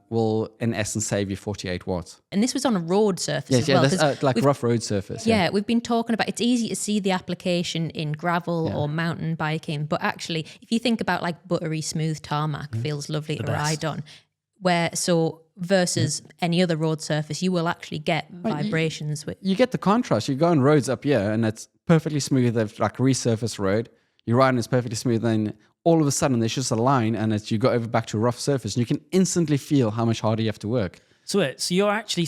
will in essence save you 48 watts. And this was on a road surface Yes, as well. that's like rough road surface. Yeah, we've been talking about, it's easy to see the application in gravel or mountain biking, but actually, if you think about like buttery smooth tarmac, feels lovely to ride on. Versus any other road surface, you will actually get vibrations. You get the contrast. You go on roads up here and it's perfectly smooth, like resurfaced road. You ride and it's perfectly smooth, and all of a sudden there's just a line and you go over back to a rough surface and you can instantly feel how much harder you have to work. So you're actually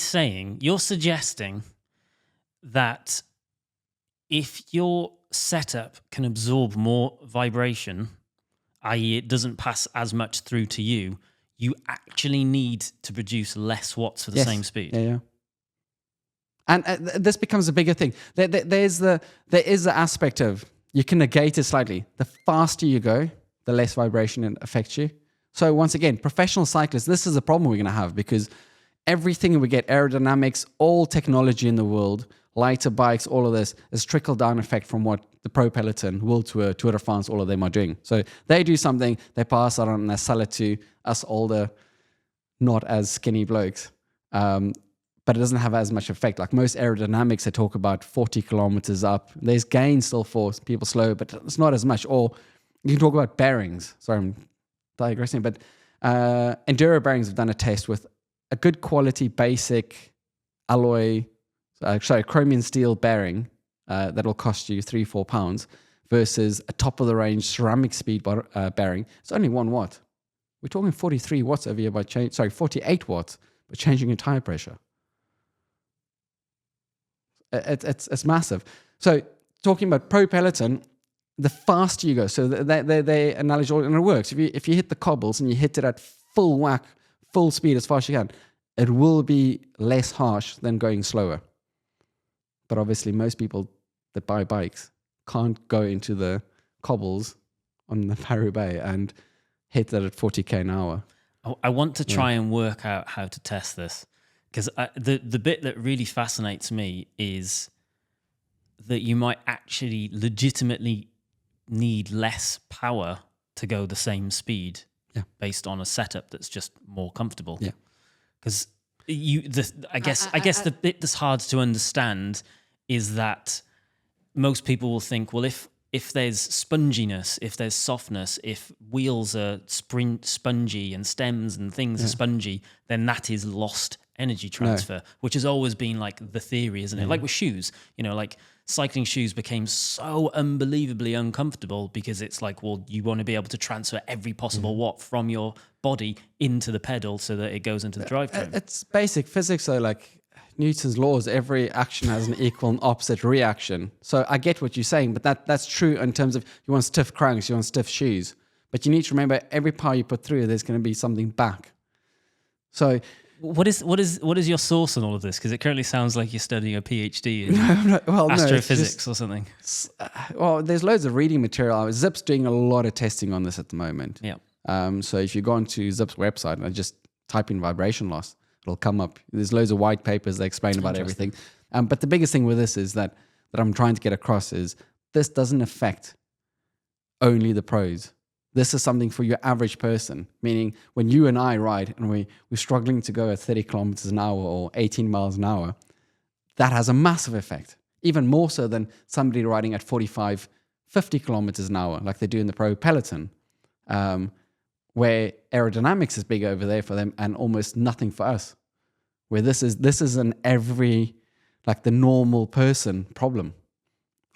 you're suggesting that if your setup can absorb more vibration, i.e. it doesn't pass as much through to you, you actually need to produce less watts for the same speed. Yeah. And this becomes a bigger thing. There is the aspect of, you can negate it slightly. The faster you go, the less vibration it affects you. So once again, professional cyclists, this is a problem we're going to have because everything we get, aerodynamics, all technology in the world, lighter bikes, all of this is trickle-down effect from what the Pro Peloton, World Tour, Tour de France, all of them are doing. So they do something, they pass it on and they sell it to us older, not as skinny blokes. But it doesn't have as much effect. Like most aerodynamics, they talk about 40 kilometers up. There's gain still for people slow, but it's not as much. Or you can talk about bearings. Sorry, I'm digressing, but enduro bearings have done a test with a good quality basic alloy, chromium steel bearing that'll cost you £3-4 versus a top of the range ceramic speed bearing. It's only 1 watt. We're talking 43 watts over here 48 watts by changing your tire pressure. It's massive. So talking about Pro Peloton, the faster you go, so they analogy, and it works. If you hit the cobbles and you hit it at full whack, full speed as fast as you can, it will be less harsh than going slower. But obviously most people that buy bikes can't go into the cobbles on the Paris-Bay and hit that at 40k an hour. I want to try and work out how to test this, because the bit that really fascinates me is that you might actually legitimately need less power to go the same speed based on a setup that's just more comfortable. Yeah. Because I guess the bit that's hard to understand is that most people will think, well, if there's sponginess, if there's softness, if wheels are spongy and stems and things are spongy, then that is lost energy transfer, which has always been like the theory, isn't it? Like with shoes, like cycling shoes became so unbelievably uncomfortable because it's like, well, you want to be able to transfer every possible watt from your body into the pedal so that it goes into the drivetrain. It's basic physics, though, like Newton's laws. Every action has an equal and opposite reaction. So I get what you're saying, but that's true in terms of you want stiff cranks, you want stiff shoes, but you need to remember every power you put through, there's going to be something back. So what is your source on all of this? Because it currently sounds like you're studying a PhD in astrophysics or something. Well, there's loads of reading material. Zip's doing a lot of testing on this at the moment. Yeah. So if you go onto Zip's website and just type in vibration loss, it'll come up. There's loads of white papers that explain about everything. But the biggest thing with this is that I'm trying to get across is this doesn't affect only the pros. This is something for your average person, meaning when you and I ride and we're struggling to go at 30 kilometers an hour or 18 miles an hour, that has a massive effect, even more so than somebody riding at 45, 50 kilometers an hour like they do in the pro peloton, where aerodynamics is big over there for them and almost nothing for us, where this is an every, like the normal person problem.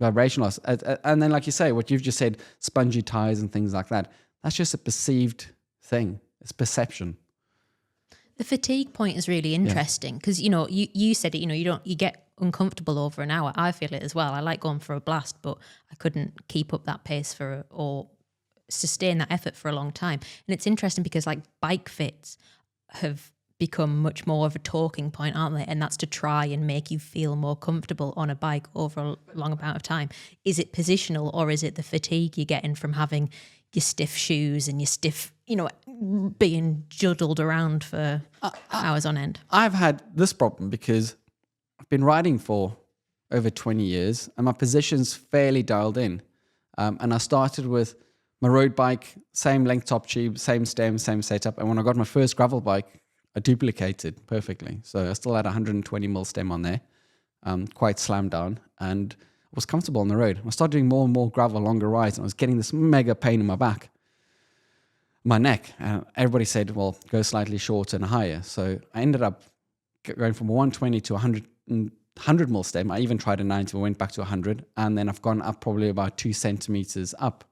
Vibration loss. And then, like you say, what you've just said, spongy tires and things like that, that's just a perceived thing. It's perception. The fatigue point is really interesting because, you said it, you get uncomfortable over an hour. I feel it as well. I like going for a blast, but I couldn't keep up that pace or sustain that effort for a long time. And it's interesting because like bike fits have become much more of a talking point, aren't they? And that's to try and make you feel more comfortable on a bike over a long amount of time. Is it positional or is it the fatigue you're getting from having your stiff shoes and your stiff, being juddled around for hours on end? I've had this problem because I've been riding for over 20 years and my position's fairly dialed in. And I started with my road bike, same length top tube, same stem, same setup. And when I got my first gravel bike, I duplicated perfectly. So I still had 120 mil stem on there, quite slammed down, and was comfortable on the road. I started doing more and more gravel, longer rides, and I was getting this mega pain in my back, my neck. And everybody said, well, go slightly shorter and higher. So I ended up going from 120 to 100 mil stem. I even tried a 90, but went back to 100. And then I've gone up probably about 2 centimeters up.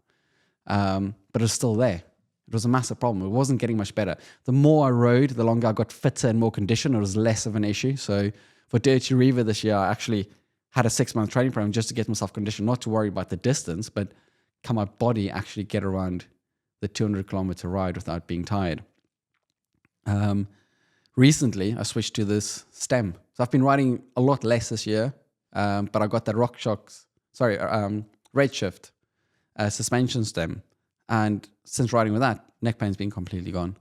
But it was still there. It was a massive problem. It wasn't getting much better. The more I rode, the longer I got fitter and more conditioned, it was less of an issue. So for Dirty Reaver this year, I actually had a 6-month training program just to get myself conditioned, not to worry about the distance, but can my body actually get around the 200-kilometer ride without being tired. Recently, I switched to this stem. So I've been riding a lot less this year, but I got that Redshift suspension stem. And since riding with that, neck pain's been completely gone.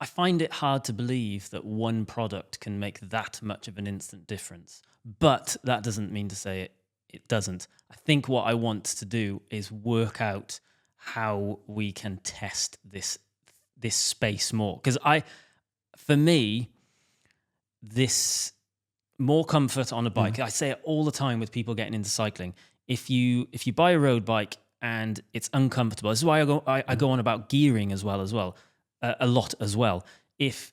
I find it hard to believe that one product can make that much of an instant difference. But that doesn't mean to say it doesn't. I think what I want to do is work out how we can test this space more. Because for me, this more comfort on a bike, I say it all the time with people getting into cycling. If you buy a road bike and it's uncomfortable. This is why I go on about gearing a lot as well. If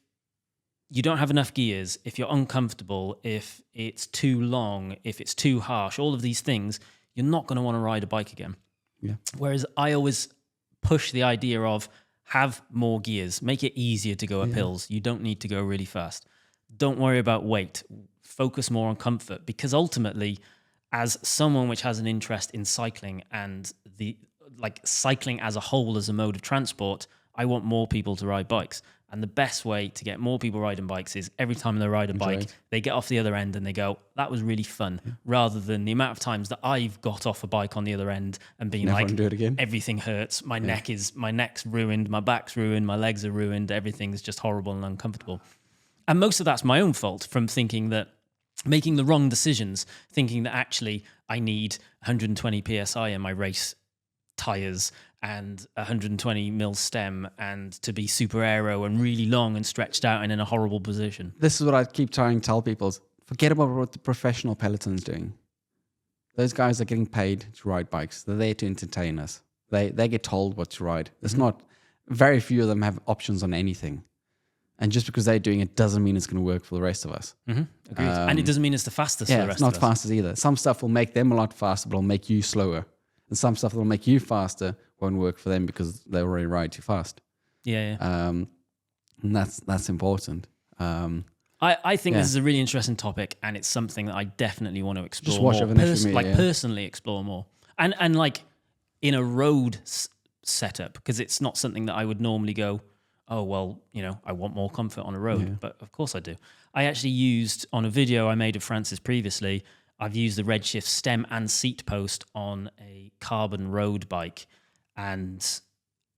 you don't have enough gears, if you're uncomfortable, if it's too long, if it's too harsh, all of these things, you're not going to want to ride a bike again. Yeah. Whereas I always push the idea of have more gears, make it easier to go up hills. You don't need to go really fast. Don't worry about weight. Focus more on comfort, because ultimately, as someone which has an interest in cycling and cycling as a whole as a mode of transport, I want more people to ride bikes. And the best way to get more people riding bikes is every time they ride a bike, they get off the other end and they go, that was really fun, rather than the amount of times that I've got off a bike on the other end and been Never like, do it again. Everything hurts. My neck's ruined. My back's ruined. My legs are ruined. Everything's just horrible and uncomfortable. And most of that's my own fault from making the wrong decisions, thinking that actually I need 120 PSI in my race tires and 120 mil stem and to be super aero and really long and stretched out and in a horrible position. This is what I keep trying to tell people. Forget about what the professional peloton's doing. Those guys are getting paid to ride bikes. They're there to entertain us. They get told what to ride. There's not, very few of them have options on anything. And just because they're doing it doesn't mean it's going to work for the rest of us. Agreed. And it doesn't mean it's the fastest for the rest it's not of us. fastest either. Some stuff will make them a lot faster, but will make you slower. And some stuff that will make you faster won't work for them because they already ride too fast. Yeah. And that's important. I think this is a really interesting topic, and it's something that I definitely want to explore Just watch more. over next to me, Personally explore more. And like in a road setup, because it's not something that I would normally go, oh, well, I want more comfort on a road. Yeah. But of course I do. I actually used, on a video I made of Francis previously, I've used the Redshift stem and seat post on a carbon road bike. And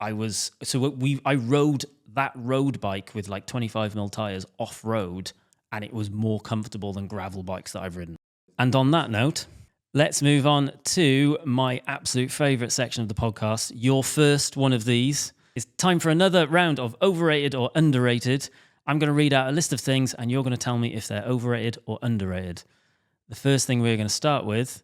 I rode that road bike with like 25 mil tires off road, and it was more comfortable than gravel bikes that I've ridden. And on that note, let's move on to my absolute favorite section of the podcast. Your first one of these. It's time for another round of overrated or underrated. I'm going to read out a list of things, and you're going to tell me if they're overrated or underrated. The first thing we're going to start with,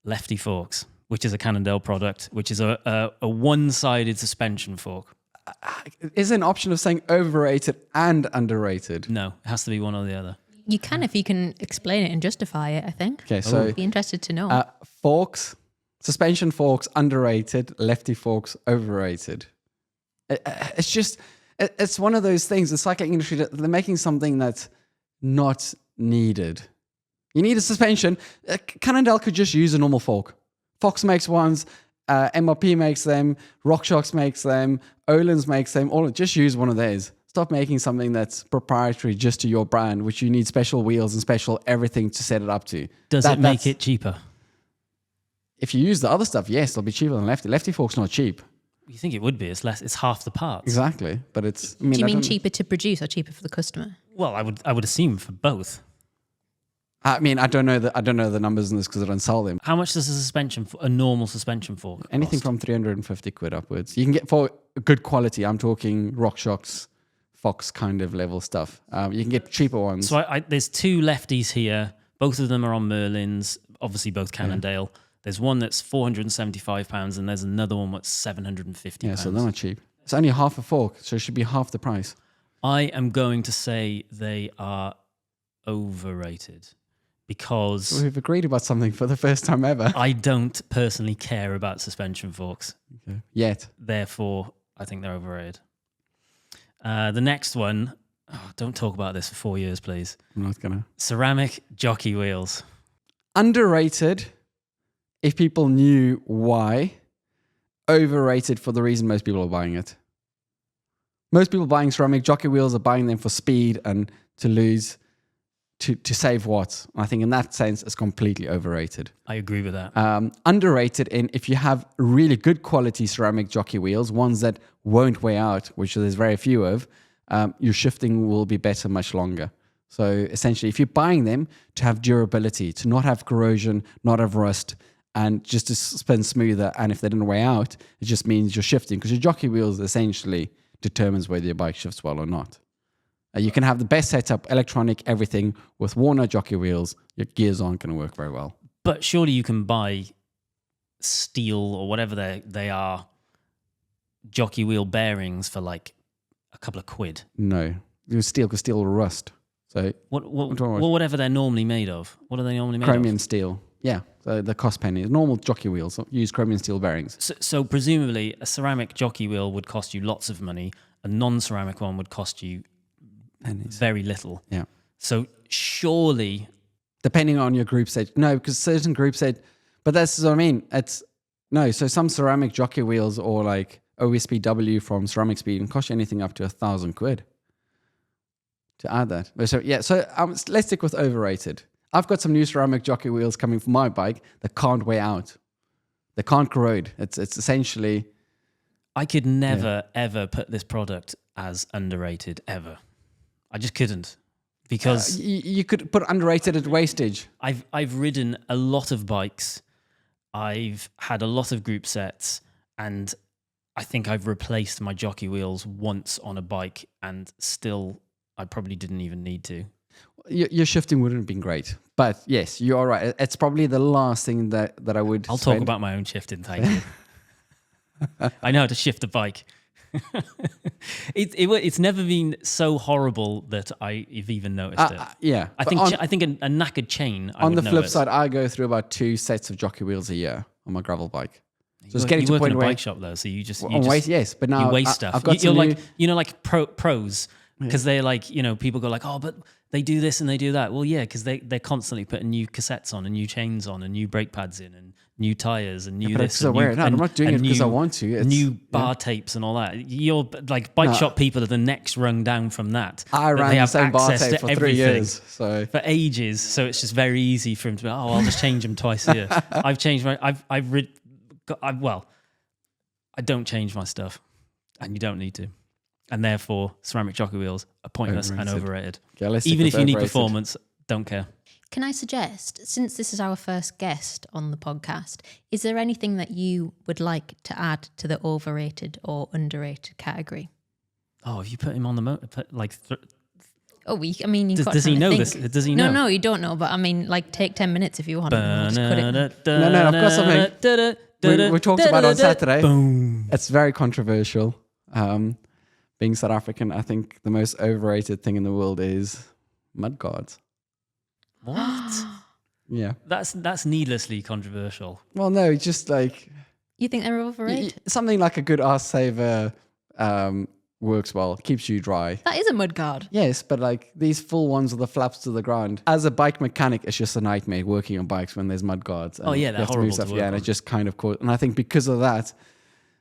Lefty forks, which is a Cannondale product, which is a one-sided suspension fork. Is there an option of saying overrated and underrated? No, it has to be one or the other. You can if you can explain it and justify it, I think. Okay, so I'd be interested to know. Forks, suspension forks, underrated. Lefty forks, overrated. It's just, it's one of those things. The cycling industry, they're making something that's not needed. You need a suspension. Cannondale could just use a normal fork. Fox makes ones. MRP makes them. RockShox makes them. Öhlins makes them. Just use one of theirs. Stop making something that's proprietary just to your brand, which you need special wheels and special everything to set it up to. Does it make it cheaper? If you use the other stuff, yes, it'll be cheaper than Lefty. Lefty fork's not cheap. You think it would be? It's less. It's half the parts. Exactly, but it's. Do you mean cheaper to produce or cheaper for the customer? Well, I would assume for both. I mean, I don't know the numbers in this because I don't sell them. How much does a normal suspension fork Anything cost? from 350 quid upwards. You can get for good quality. I'm talking RockShox, Fox kind of level stuff. You can get cheaper ones. So there's two Lefties here. Both of them are on Merlins. Obviously, both Cannondale. Yeah. There's one that's £475 and there's another one that's £750. Yeah, so they're not cheap. It's only half a fork, so it should be half the price. I am going to say they are overrated because... We've agreed about something for the first time ever. I don't personally care about suspension forks. Okay. Yet. Therefore, I think they're overrated. The next one... Oh, don't talk about this for 4 years, please. I'm not going to. Ceramic jockey wheels. Underrated... if people knew why, overrated for the reason most people are buying it. Most people buying ceramic jockey wheels are buying them for speed and to lose, to save watts. I think in that sense, it's completely overrated. I agree with that. Underrated in if you have really good quality ceramic jockey wheels, ones that won't wear out, which there's very few of, your shifting will be better much longer. So essentially, if you're buying them to have durability, to not have corrosion, not have rust, and just to spin smoother, and if they didn't wear out, it just means you're shifting, because your jockey wheels essentially determines whether your bike shifts well or not. You can have the best setup, electronic, everything, with worn out jockey wheels, your gears aren't going to work very well. But surely you can buy steel or whatever they are, jockey wheel bearings for like a couple of quid. No, because steel will rust. So whatever they're normally made of. What are they normally made of? Chromium steel. Yeah, so the cost pennies. Normal jockey wheels use chromium steel bearings. So presumably a ceramic jockey wheel would cost you lots of money. A non-ceramic one would cost you pennies. Very little. Yeah. So surely... Depending on your group stage. No, because certain groups said... But that's what I mean. So some ceramic jockey wheels or like OSPW from Ceramic Speed can cost you anything up to 1,000 quid to add that. So let's stick with overrated. I've got some new ceramic jockey wheels coming for my bike that can't wear out. They can't corrode. It's essentially... I could never, ever put this product as underrated, ever. I just couldn't. Because... you could put underrated at wastage. I've ridden a lot of bikes. I've had a lot of group sets. And I think I've replaced my jockey wheels once on a bike, and still I probably didn't even need to. Your shifting wouldn't have been great. But yes, you are right. It's probably the last thing that I would I'll talk about my own shifting, thank you. I know how to shift a bike. It's never been so horrible that I've even noticed it. Yeah. I think a knackered chain. On the flip side, I go through about 2 sets of jockey wheels a year on my gravel bike. So it's getting to you a work point in a where bike shop though, so you just yes, but now you waste stuff. I've got You're some like like pros because they're like people go like, oh, but they do this and they do that. Well, yeah, because they're constantly putting new cassettes on and new chains on and new brake pads in and new tires and new this. And new, I'm not doing it because I want to. It's, new bar tapes and all that. You're like bike shop people are the next rung down from that. I ran the same bar tape for 3 years, so for ages. So it's just very easy for him to be, oh, I'll just change them twice a year. I've changed my. I don't change my stuff, and you don't need to. And therefore, ceramic jockey wheels are pointless and overrated. Even if you need performance, don't care. Can I suggest, since this is our first guest on the podcast, is there anything that you would like to add to the overrated or underrated category? Oh, have you put him on the motor? Does he know this? Does he know? No, you don't know. But I mean, like, take 10 minutes if you want. We'll just cut it. No, I've got something. We talked about on Saturday. Boom. It's very controversial. Being South African, I think the most overrated thing in the world is mud guards. What? Yeah. That's needlessly controversial. Well, no, it's just like... You think they're overrated? Something like a good arse saver works well, keeps you dry. That is a mud guard. Yes, but like these full ones with the flaps to the ground. As a bike mechanic, it's just a nightmare working on bikes when there's mud guards. Oh yeah, they're horrible to work on. And it just kind of caught... And I think because of that,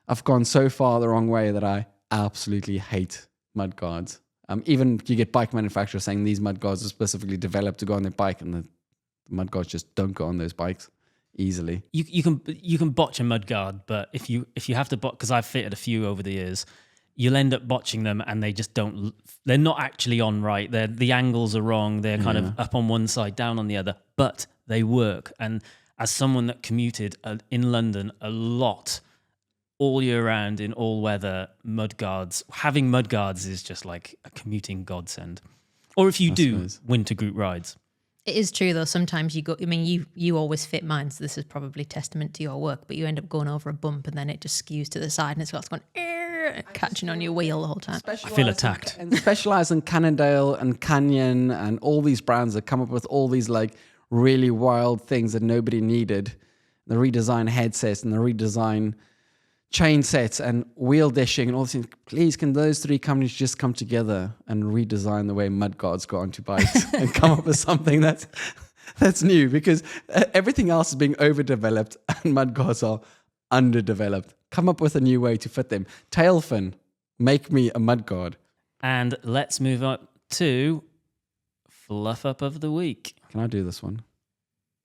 I've gone so far the wrong way that I absolutely hate mud guards. Even you get bike manufacturers saying these mud guards are specifically developed to go on their bike, and the mud guards just don't go on those bikes easily. You can botch a mud guard, but if you have to botch, because I've fitted a few over the years, you'll end up botching them, and they just don't. They're not actually on right. The angles are wrong. They're kind of up on one side, down on the other, but they work. And as someone that commuted in London a lot, all year round in all weather, having mud guards is just like a commuting godsend. Or if you do winter group rides. It is true though, sometimes you go, I mean, you always fit mine, so this is probably testament to your work, but you end up going over a bump and then it just skews to the side and it's going catching on your wheel the whole time. I feel attacked. And Specialized in Cannondale and Canyon and all these brands that come up with all these like really wild things that nobody needed. The redesign headsets and the redesign chain sets and wheel dishing and all these things. Please, can those 3 companies just come together and redesign the way mud guards go onto bikes and come up with something that's new? Because everything else is being overdeveloped and mud guards are underdeveloped. Come up with a new way to fit them. Tailfin, make me a mud guard. And let's move up to Fluff Up of the Week. Can I do this one?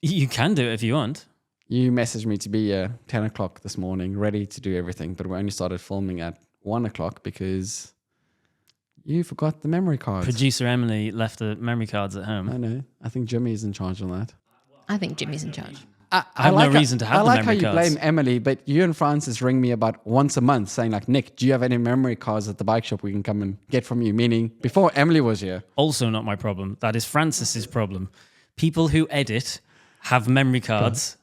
You can do it if you want. You messaged me to be 10 o'clock this morning, ready to do everything, but we only started filming at 1 o'clock because you forgot the memory cards. Producer Emily left the memory cards at home. I know. I think Jimmy is in charge on that. I think Jimmy's in charge. I have no reason to have the memory cards. I like how you blame Emily, but you and Francis ring me about once a month saying like, Nick, do you have any memory cards at the bike shop we can come and get from you? Meaning before Emily was here. Also not my problem. That is Francis's problem. People who edit have memory cards.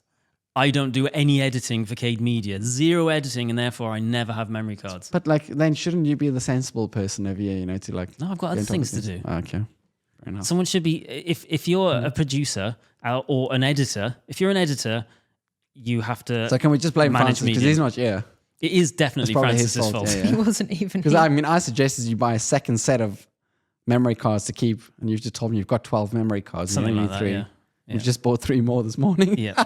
I don't do any editing for Cade Media. 0 editing, and therefore I never have memory cards. But like, then shouldn't you be the sensible person over here, to like... No, I've got other things to do. Okay, fair enough. Someone should be... If you're a producer or an editor, if you're an editor, you have to So can we just blame manage Francis because he's not here? It is definitely Francis's fault. He wasn't even Because here. I mean, I suggested you buy a second set of memory cards to keep, and you've just told me you've got 12 memory cards. Something and you like need that, 3. yeah. You've just bought 3 more this morning. Yeah.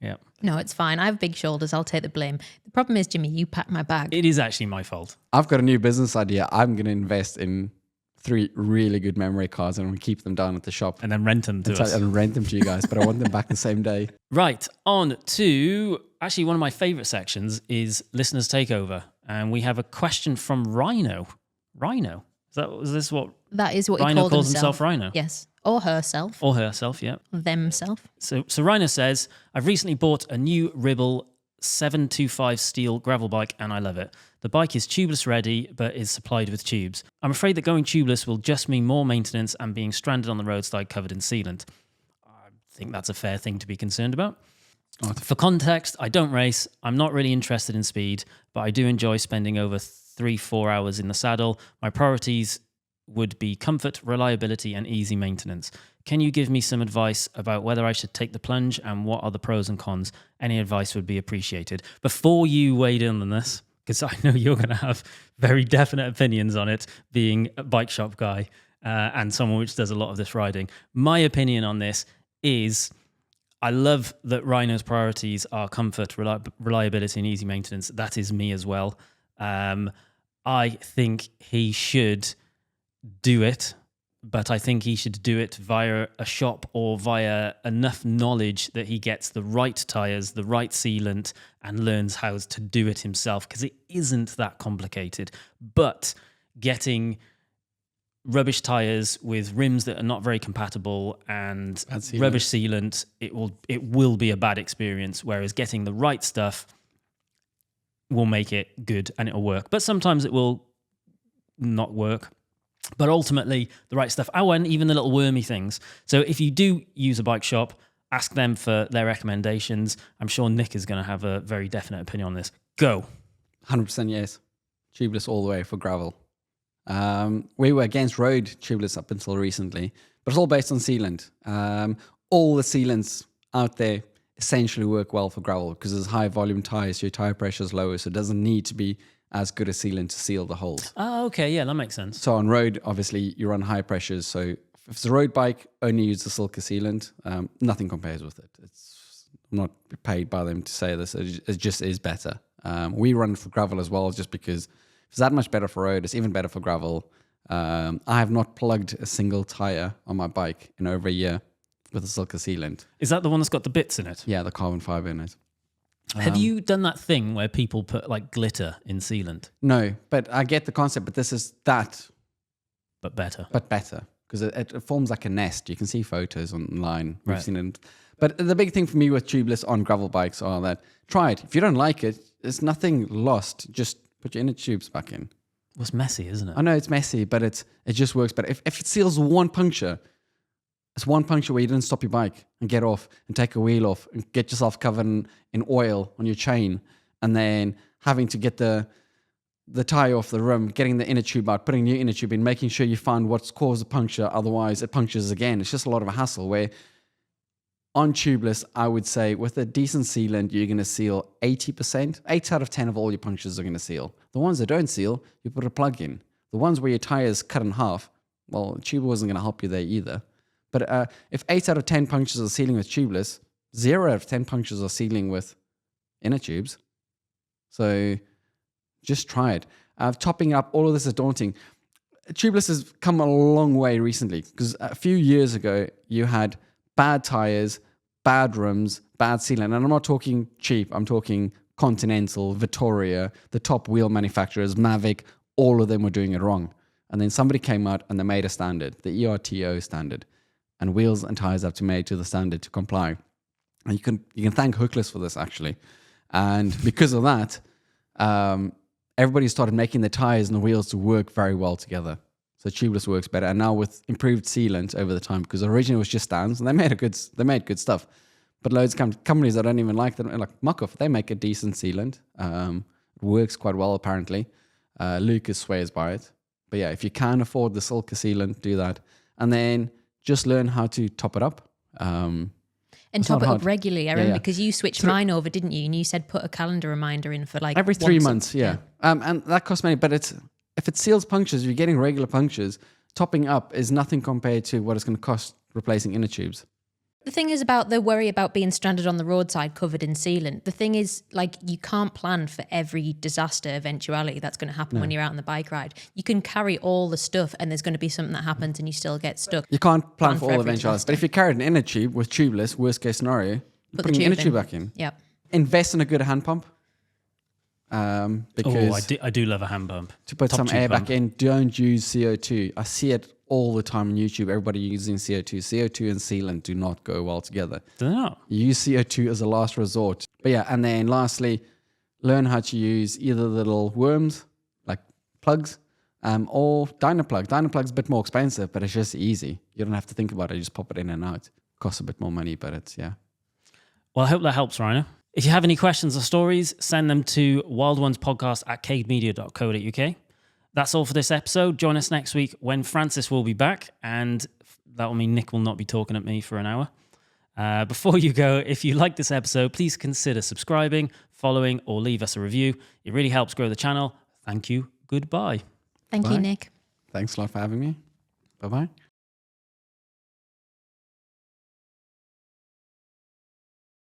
Yeah. No, it's fine. I have big shoulders. I'll take the blame. The problem is, Jimmy, you packed my bag. It is actually my fault. I've got a new business idea. I'm going to invest in 3 really good memory cards and I'm going to keep them down at the shop. And then rent them to us. And rent them to you guys, but I want them back the same day. Right, on to actually one of my favourite sections is Listeners Takeover. And we have a question from Rhino. Rhino? Is this what That is what he Rhino called calls himself. Rhino? Yes. Or herself. Or herself, yeah. Themself. So Rhino says, I've recently bought a new Ribble 725 steel gravel bike, and I love it. The bike is tubeless ready, but is supplied with tubes. I'm afraid that going tubeless will just mean more maintenance and being stranded on the roadside covered in sealant. I think that's a fair thing to be concerned about. For context, I don't race. I'm not really interested in speed, but I do enjoy spending over 3-4 hours in the saddle. My priorities would be comfort, reliability, and easy maintenance. Can you give me some advice about whether I should take the plunge and what are the pros and cons? Any advice would be appreciated. Before you weighed in on this, because I know you're going to have very definite opinions on it, being a bike shop guy and someone which does a lot of this riding. My opinion on this is I love that Rhino's priorities are comfort, reliability, and easy maintenance. That is me as well. I think he should do it, but I think he should do it via a shop or via enough knowledge that he gets the right tyres, the right sealant, and learns how to do it himself, because it isn't that complicated. But getting rubbish tyres with rims that are not very compatible and rubbish sealant, it will be a bad experience, whereas getting the right stuff will make it good and it'll work. But sometimes it will not work. But ultimately, the right stuff. Oh, and even the little wormy things. So if you do use a bike shop, ask them for their recommendations. I'm sure Nic is going to have a very definite opinion on this. Go. 100% yes. Tubeless all the way for gravel. We were against road tubeless up until recently, but it's all based on sealant. All the sealants out there essentially work well for gravel because there's high volume tires, so your tire pressure is lower, so it doesn't need to be as good a sealant to seal the holes. Oh, okay. Yeah, that makes sense. So on road, obviously, you run high pressures. So if it's a road bike, only use the Silka sealant. Nothing compares with it. I'm not paid by them to say this. It just is better. We run for gravel as well, just because it's that much better for road. It's even better for gravel. I have not plugged a single tire on my bike in over a year with the Silka sealant. Is that the one that's got the bits in it? Yeah, the carbon fiber in it. Have you done that thing where people put like glitter in sealant? No, but I get the concept, but this is that. But better. But better, because it forms like a nest. You can see photos online. We've Right. seen it. But the big thing for me with tubeless on gravel bikes are that, try it. If you don't like it, there's nothing lost. Just put your inner tubes back in. Well, it's messy, isn't it? I know it's messy, but it just works better. If it seals one puncture, it's one puncture where you didn't stop your bike and get off and take a wheel off and get yourself covered in oil on your chain, and then having to get the tire off the rim, getting the inner tube out, putting your inner tube in, making sure you find what's caused the puncture, otherwise it punctures again. It's just a lot of a hassle. Where on tubeless, I would say with a decent sealant, you're going to seal 80%. 8 out of 10 of all your punctures are going to seal. The ones that don't seal, you put a plug in. The ones where your tire is cut in half, well, tube wasn't going to help you there either. But if 8 out of 10 punctures are sealing with tubeless, 0 out of 10 punctures are sealing with inner tubes. So just try it. Topping up, all of this is daunting. Tubeless has come a long way recently, because a few years ago, you had bad tires, bad rims, bad sealant. And I'm not talking cheap. I'm talking Continental, Vittoria, the top wheel manufacturers, Mavic, all of them were doing it wrong. And then somebody came out and they made a standard, the ERTO standard. And wheels and tires have to be made to the standard to comply. And you can thank Hookless for this, actually. And because of that, everybody started making the tires and the wheels to work very well together. So tubeless works better. And now with improved sealant over the time, because originally it was just stands, and they made good stuff. But loads of companies that don't even like them, like Muck-Off, they make a decent sealant. It works quite well, apparently. Lucas swears by it. But yeah, if you can afford the Silka sealant, do that. And then just learn how to top it up. And top it up regularly. I remember because you switched mine over, didn't you? And you said put a calendar reminder in for like every 3 months, yeah. And that costs money, but if it seals punctures, you're getting regular punctures. Topping up is nothing compared to what it's going to cost replacing inner tubes. The thing is about the worry about being stranded on the roadside covered in sealant. The thing is, like, you can't plan for every disaster eventuality that's going to happen when you're out on the bike ride. You can carry all the stuff and there's going to be something that happens and you still get stuck. You can't plan for all eventualities. But if you carried an inner tube with tubeless, worst case scenario, put the inner tube back in. Yep. Invest in a good hand pump. Because I do love a hand pump. To put some air back in, don't use CO2. I see it all the time on YouTube, everybody using CO2. CO2 and sealant do not go well together. Do they not? You use CO2 as a last resort. But yeah, and then lastly, learn how to use either the little worms, like plugs, or Dynaplug. Dynaplug's a bit more expensive, but it's just easy. You don't have to think about it. You just pop it in and out. Costs a bit more money, but it's, yeah. Well, I hope that helps, Rhino. If you have any questions or stories, send them to wildonespodcast@cademedia.co.uk. That's all for this episode. Join us next week when Francis will be back, and that will mean Nic will not be talking at me for an hour. Before you go, if you like this episode, please consider subscribing, following, or leave us a review. It really helps grow the channel. Thank you. Goodbye. Thank you, Nic. Thanks a lot for having me. Bye-bye.